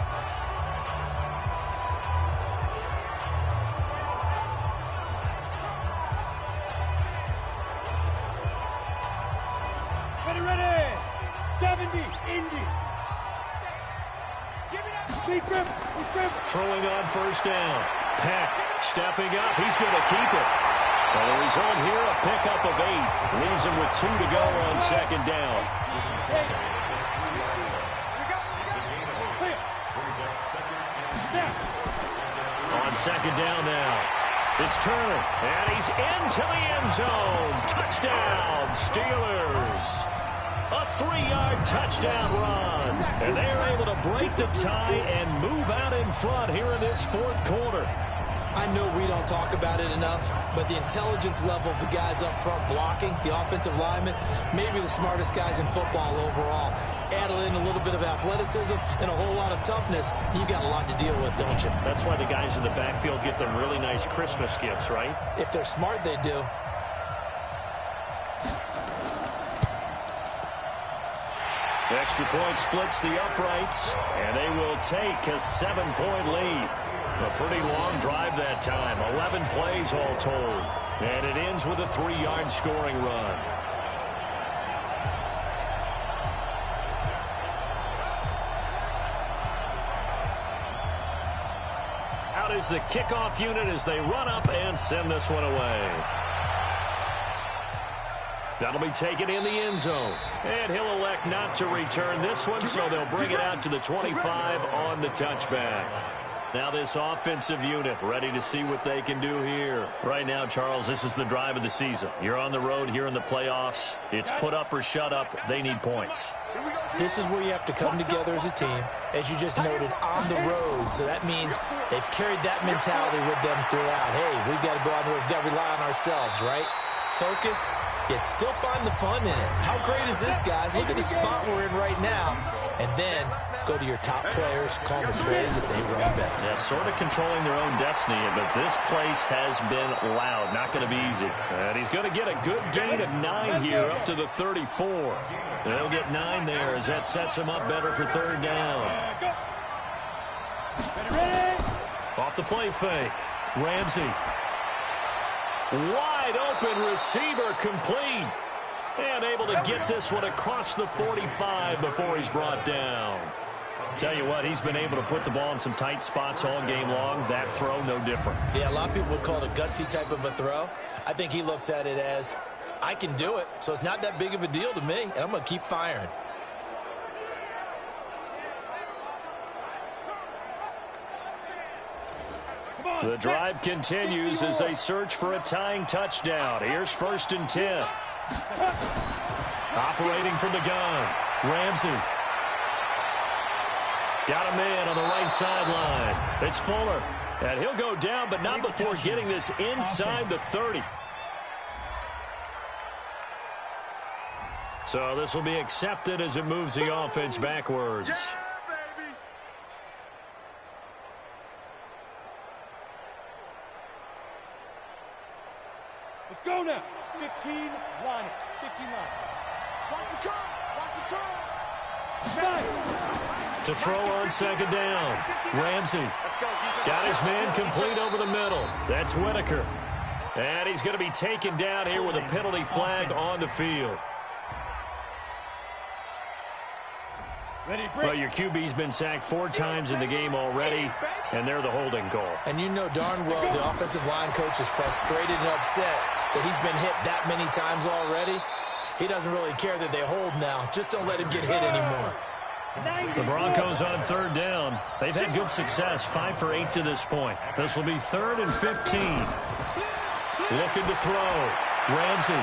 Ready. 70, Indy. Throwing on first down. Peck stepping up. He's going to keep it. Well, the result here, a pickup of 8. Leaves him with 2 to go on 2nd down. On 2nd down now. It's Turner, and he's into the end zone. Touchdown, Steelers. A 3-yard touchdown run. And they're able to break the tie and move out in front here in this 4th quarter. I know we don't talk about it enough, but the intelligence level of the guys up front blocking, the offensive linemen, maybe the smartest guys in football overall. Add in a little bit of athleticism and a whole lot of toughness, you've got a lot to deal with, don't you? That's why the guys in the backfield get them really nice Christmas gifts, right? If they're smart, they do. Extra point splits the uprights, and they will take a 7-point lead. A pretty long drive that time, 11 plays all told. And it ends with a 3-yard scoring run. Out is the kickoff unit as they run up and send this one away. That'll be taken in the end zone. And he'll elect not to return this one, so they'll bring it out to the 25 on the touchback. Now this offensive unit ready to see what they can do here. Right now, Charles, this is the drive of the season. You're on the road here in the playoffs. It's put up or shut up. They need points. This is where you have to come together as a team, as you just noted, on the road. So that means they've carried that mentality with them throughout. Hey, we've got to go out and we've got to rely on ourselves, right? Focus, yet still find the fun in it. How great is this, guys? Look at the spot we're in right now. And then go to your top players, call the plays that they run best. Yeah, sort of controlling their own destiny, but this place has been loud. Not going to be easy. And he's going to get a good gain of 9 here up to the 34. They'll get 9 there as that sets him up better for 3rd down. Off the play fake. Ramsey. Wide open receiver complete. And able to get this one across the 45 before he's brought down. Tell you what, he's been able to put the ball in some tight spots all game long. That throw, no different. Yeah, a lot of people would call it a gutsy type of a throw. I think he looks at it as, I can do it, so it's not that big of a deal to me, and I'm going to keep firing. The drive continues as they search for a tying touchdown. Here's 1st and 10. Operating from the gun, Ramsey. Got a man on the right sideline. It's Fuller. And he'll go down, but not before getting this inside the 30. So this will be accepted as it moves the offense backwards. Yeah, baby. Let's go now. 15 line. 15 line. Watch the curl. Watch the curl. Nice. To throw on second down. Ramsey got his man complete over the middle. That's Whitaker. And he's going to be taken down here with a penalty flag on the field. Well, your QB's been sacked 4 times in the game already, and they're the holding call. And you know darn well the offensive line coach is frustrated and upset that he's been hit that many times already. He doesn't really care that they hold now. Just don't let him get hit anymore. The Broncos on third down. They've had good success, 5 for 8 to this point. This will be 3rd and 15. Looking to throw. Ramsey.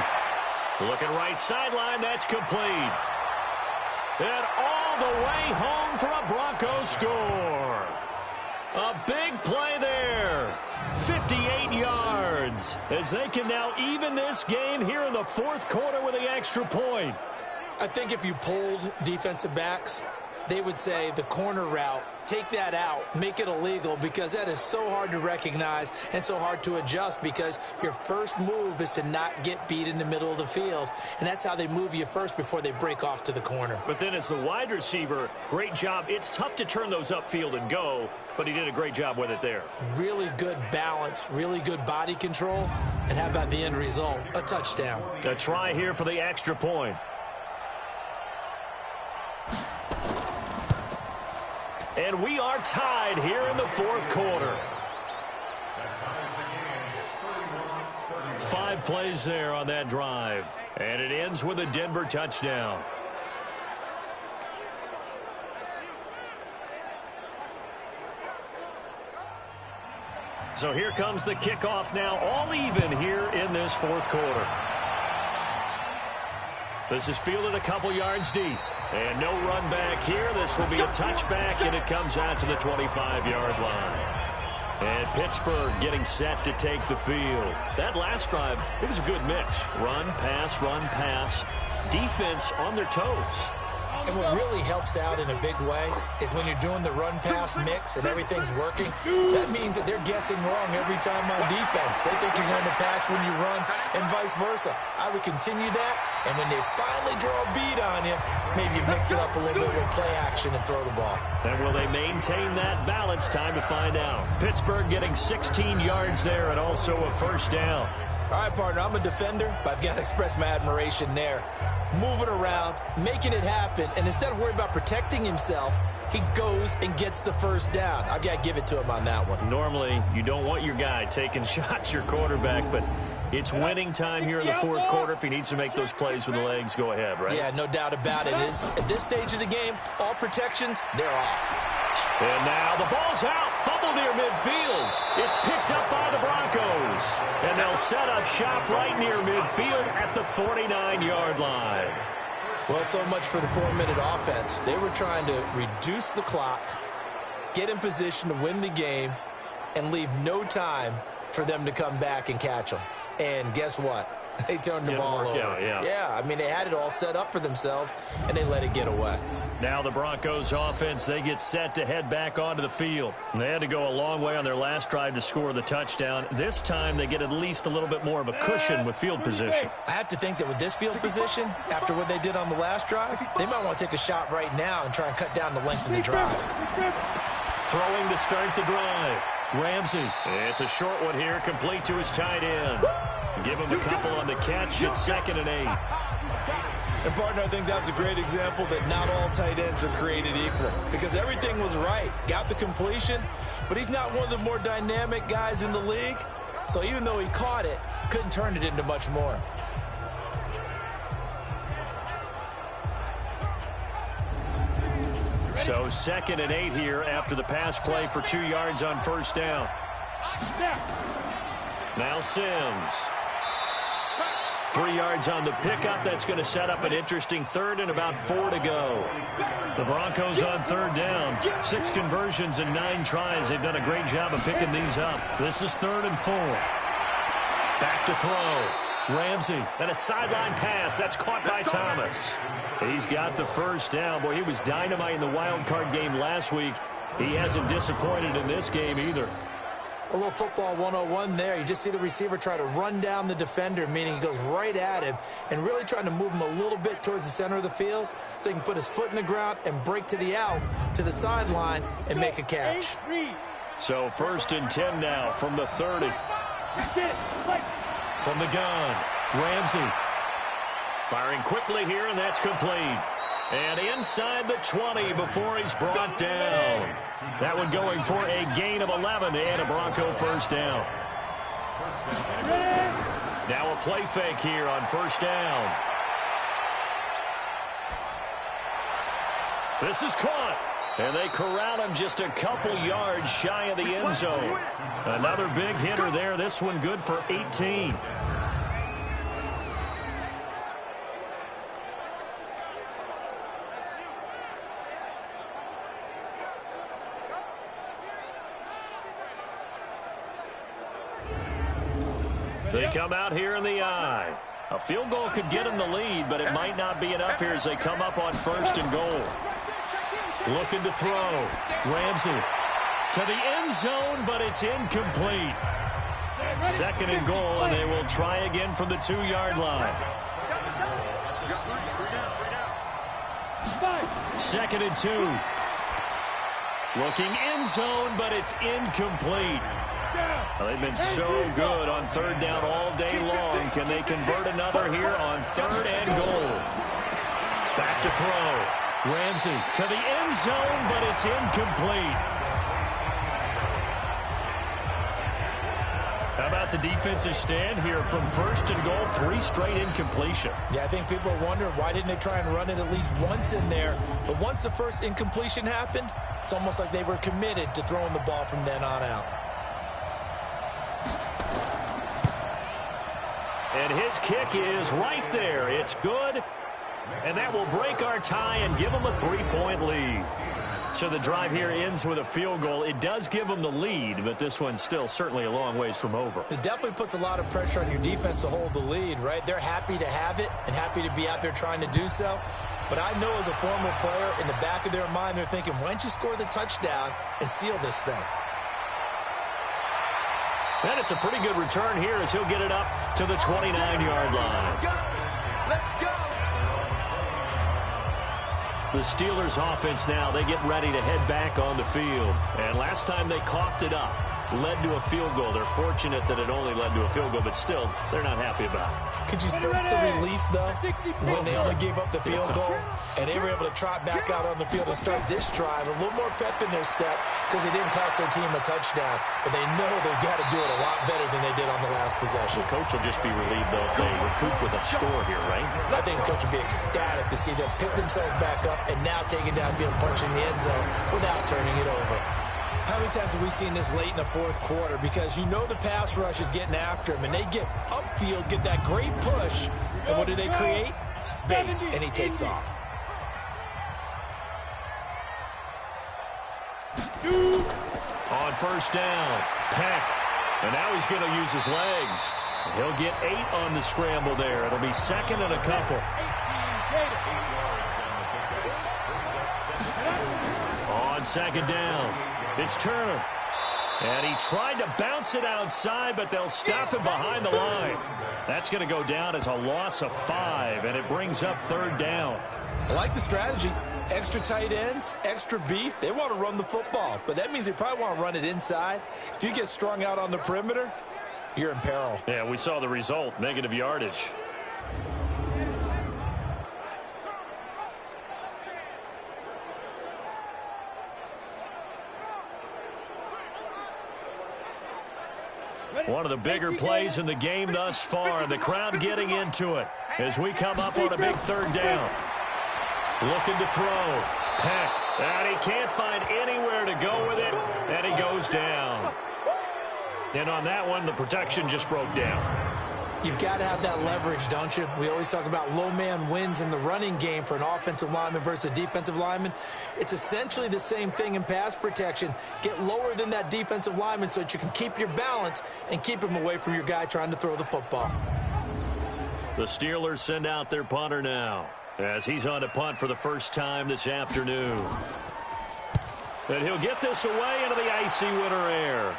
Looking right sideline. That's complete. And all the way home for a Broncos score. A big play there. 58 yards as they can now even this game here in the 4th quarter with the extra point. I think if you polled defensive backs, they would say the corner route, take that out, make it illegal, because that is so hard to recognize and so hard to adjust, because your first move is to not get beat in the middle of the field, and that's how they move you first before they break off to the corner. But then as the wide receiver, great job. It's tough to turn those upfield and go, but he did a great job with it there. Really good balance, really good body control, and how about the end result? A touchdown. A try here for the extra point. And we are tied here in the 4th quarter. 5 plays there on that drive. And it ends with a Denver touchdown. So here comes the kickoff now, all even here in this 4th quarter. This is fielded a couple yards deep. And no run back here. This will be a touchback, and it comes out to the 25-yard line. And Pittsburgh getting set to take the field. That last drive, it was a good mix. Run, pass, defense on their toes. And what really helps out in a big way is when you're doing the run-pass mix and everything's working, that means that they're guessing wrong every time on defense. They think you're going to pass when you run and vice versa. I would continue that, and when they finally draw a bead on you, maybe you mix it up a little bit with play action and throw the ball. And will they maintain that balance? Time to find out. Pittsburgh getting 16 yards there and also a first down. All right, partner, I'm a defender, but I've got to express my admiration there. Moving around, making it happen, and instead of worrying about protecting himself, he goes and gets the first down. I've got to give it to him on that one. Normally, you don't want your guy taking shots, your quarterback, but it's winning time here in the 4th quarter. If he needs to make those plays with the legs, go ahead, right? Yeah, no doubt about it. At this stage of the game, all protections, they're off. And now the ball's out. Fumble near midfield. It's picked up by the Broncos. And they'll set up shop right near midfield at the 49-yard line. Well, so much for the 4-minute offense. They were trying to reduce the clock, get in position to win the game, and leave no time for them to come back and catch them. And guess what? They turned the ball over. Yeah, I mean, they had it all set up for themselves, and they let it get away. Now the Broncos offense, they get set to head back onto the field. They had to go a long way on their last drive to score the touchdown. This time they get at least a little bit more of a cushion with field position. I have to think that with this field position, after what they did on the last drive, they might want to take a shot right now and try and cut down the length of the drive. Throwing to start the drive. Ramsey. It's a short one here, complete to his tight end. Give him a couple on the catch. It's 2nd and 8. And, partner, I think that's a great example that not all tight ends are created equal, because everything was right. Got the completion, but he's not one of the more dynamic guys in the league. So even though he caught it, couldn't turn it into much more. So 2nd and 8 here after the pass play for 2 yards on first down. Now Sims. 3 yards on the pickup. That's going to set up an interesting third and about 4 to go. The Broncos on third down. 6 conversions and 9 tries. They've done a great job of picking these up. This is 3rd and 4. Back to throw. Ramsey. And a sideline pass. That's caught by Thomas. He's got the first down. Boy, he was dynamite in the wild card game last week. He hasn't disappointed in this game either. A little football 101 there. You just see the receiver try to run down the defender, meaning he goes right at him and really trying to move him a little bit towards the center of the field so he can put his foot in the ground and break to the out, to the sideline, and make a catch. So 1st and 10 now from the 30. From the gun, Ramsey. Firing quickly here, and that's complete. And inside the 20 before he's brought down. That one going for a gain of 11 and a Bronco first down. Now a play fake here on 1st down. This is caught. And they corral him just a couple yards shy of the end zone. Another big hitter there. This one good for 18. They come out here in the eye. A field goal could get them the lead, but it might not be enough here as they come up on 1st and goal. Looking to throw. Ramsey to the end zone, but it's incomplete. 2nd and goal, and they will try again from the 2-yard line. 2nd and 2. Looking end zone, but it's incomplete. Well, they've been so good on 3rd down all day long. Can they convert another here on 3rd and goal? Back to throw. Ramsey to the end zone, but it's incomplete. How about the defensive stand here from 1st and goal? 3 straight incompletion. Yeah, I think people are wondering why didn't they try and run it at least once in there. But once the first incompletion happened, it's almost like they were committed to throwing the ball from then on out. And his kick is right there. It's good. And that will break our tie and give them a 3-point lead. So the drive here ends with a field goal. It does give them the lead, but this one's still certainly a long ways from over. It definitely puts a lot of pressure on your defense to hold the lead, right? They're happy to have it and happy to be out there trying to do so. But I know as a former player, in the back of their mind, they're thinking, why don't you score the touchdown and seal this thing? And it's a pretty good return here as he'll get it up to the 29-yard line. Let's go. The Steelers offense now, they get ready to head back on the field. And last time they coughed it up, led to a field goal. They're fortunate that it only led to a field goal, but still, they're not happy about it. Could you sense the relief, though, when they only gave up the field goal and they were able to trot back out on the field and start this drive? A little more pep in their step because they didn't cost their team a touchdown, but they know they've got to do it a lot better than they did on the last possession. The coach will just be relieved, though, if they recoup with a score here, right? I think the coach will be ecstatic to see them pick themselves back up and now take it downfield, punching the end zone without turning it over. How many times have we seen this late in the 4th quarter? Because you know the pass rush is getting after him, and they get upfield, get that great push, and what do they create? Space, and he takes off. On 1st down, Peck. And now he's going to use his legs. He'll get 8 on the scramble there. It'll be 2nd and a couple. On 2nd down, it's Turner. And he tried to bounce it outside, but they'll stop him behind the line. That's going to go down as a loss of 5, and it brings up 3rd down. I like the strategy. Extra tight ends, extra beef. They want to run the football, but that means they probably want to run it inside. If you get strung out on the perimeter, you're in peril. Yeah, we saw the result, negative yardage. One of the bigger plays in the game thus far. The crowd getting into it as we come up on a big 3rd down. Looking to throw. Peck. And he can't find anywhere to go with it. And he goes down. And on that one, the protection just broke down. You've got to have that leverage, don't you? We always talk about low man wins in the running game for an offensive lineman versus a defensive lineman. It's essentially the same thing in pass protection. Get lower than that defensive lineman so that you can keep your balance and keep him away from your guy trying to throw the football. The Steelers send out their punter now as he's on to punt for the first time this afternoon. And he'll get this away into the icy winter air.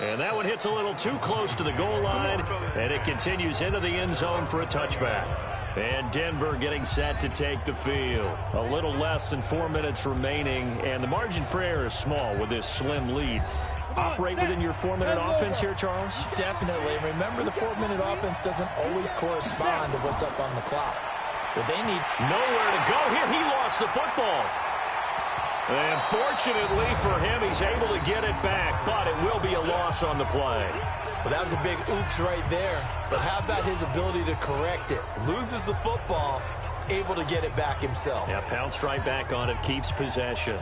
And that one hits a little too close to the goal line, and it continues into the end zone for a touchback. And Denver getting set to take the field. A little less than 4 minutes remaining, and the margin for error is small with this slim lead. Operate within your 4-minute offense here, Charles? Definitely. Remember, the 4-minute offense doesn't always correspond to what's up on the clock. But they need nowhere to go here. He lost the football. And fortunately for him, he's able to get it back, but it will be a loss on the play. Well, that was a big oops right there. But how about his ability to correct it? Loses the football, able to get it back himself. Yeah, pounced right back on it, keeps possession.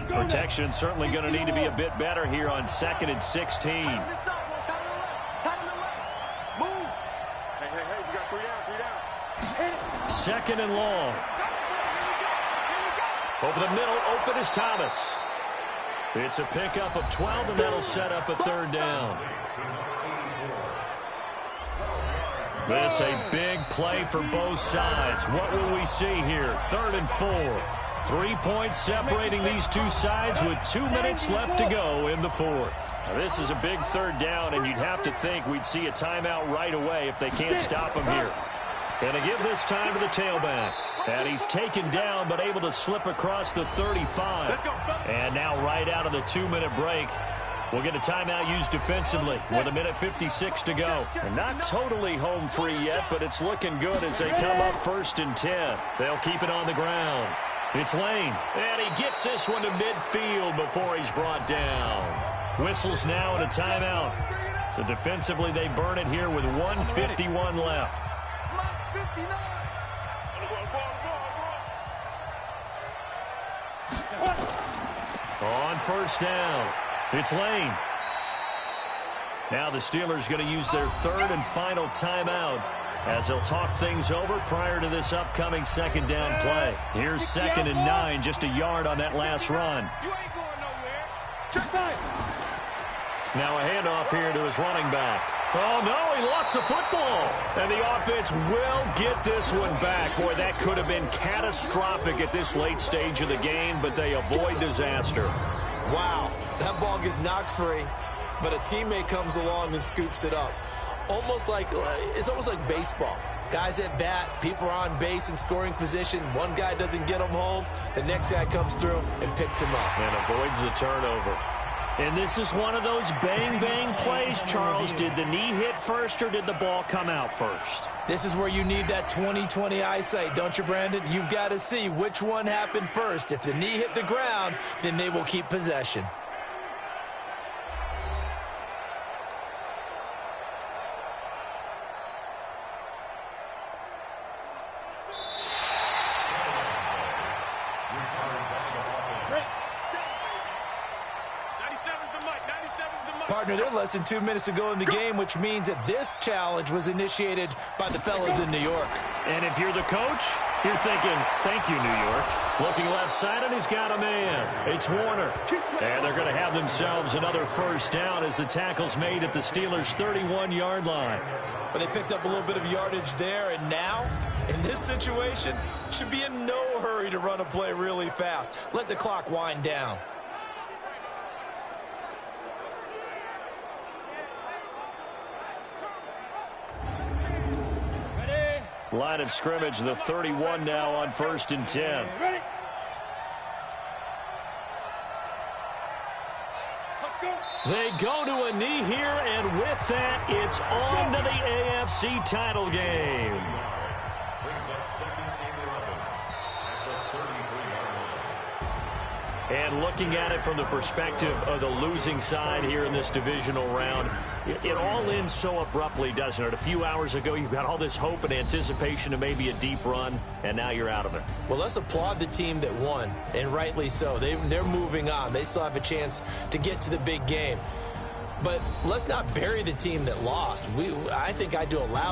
Protection certainly going to need to be a bit better here on 2nd and 16. Second and long. Over the middle, open is Thomas. It's a pickup of 12, and that'll set up a third down. This a big play for both sides. What will we see here? 3rd and 4. 3 points separating these two sides with 2 minutes left to go in the 4th. Now, this is a big third down, and you'd have to think we'd see a timeout right away if they can't stop him here. And to give this time to the tailback. And he's taken down but able to slip across the 35. And now right out of the 2-minute break, we'll get a timeout used defensively with 1:56 to go. And not totally home free yet, but it's looking good as they come up 1st and 10. They'll keep it on the ground. It's Lane. And he gets this one to midfield before he's brought down. Whistles now and a timeout. So defensively they burn it here with 1:51 left. On 1st down, it's Lane. Now the Steelers going to use their 3rd and final timeout as they'll talk things over prior to this upcoming 2nd down play. Here's 2nd and 9, just a yard on that last run. Now a handoff here to his running back. Oh, no, he lost the football. And the offense will get this one back. Boy, that could have been catastrophic at this late stage of the game, but they avoid disaster. Wow, that ball gets knocked free, but a teammate comes along and scoops it up. It's almost like baseball. Guys at bat, people are on base in scoring position. One guy doesn't get him home. The next guy comes through and picks him up. And avoids the turnover. And this is one of those bang-bang plays, Charles. Did the knee hit first or did the ball come out first? This is where you need that 20/20 eyesight, don't you, Brandon? You've got to see which one happened first. If the knee hit the ground, then they will keep possession. Partner, they're less than 2 minutes to go in the game, which means that this challenge was initiated by the fellas in New York. And if you're the coach, you're thinking, thank you, New York. Looking left side, and he's got a man. It's Warner. And they're going to have themselves another 1st down as the tackle's made at the Steelers' 31-yard line. But they picked up a little bit of yardage there, and now, in this situation, should be in no hurry to run a play really fast. Let the clock wind down. Line of scrimmage, the 31 now on 1st and 10. They go to a knee here, and with that, it's on to the AFC title game. And looking at it from the perspective of the losing side here in this divisional round, it all ends so abruptly, doesn't it? A few hours ago, you've got all this hope and anticipation of maybe a deep run, and now you're out of it. Well, let's applaud the team that won, and rightly so. They're moving on. They still have a chance to get to the big game. But let's not bury the team that lost. I think I do a loud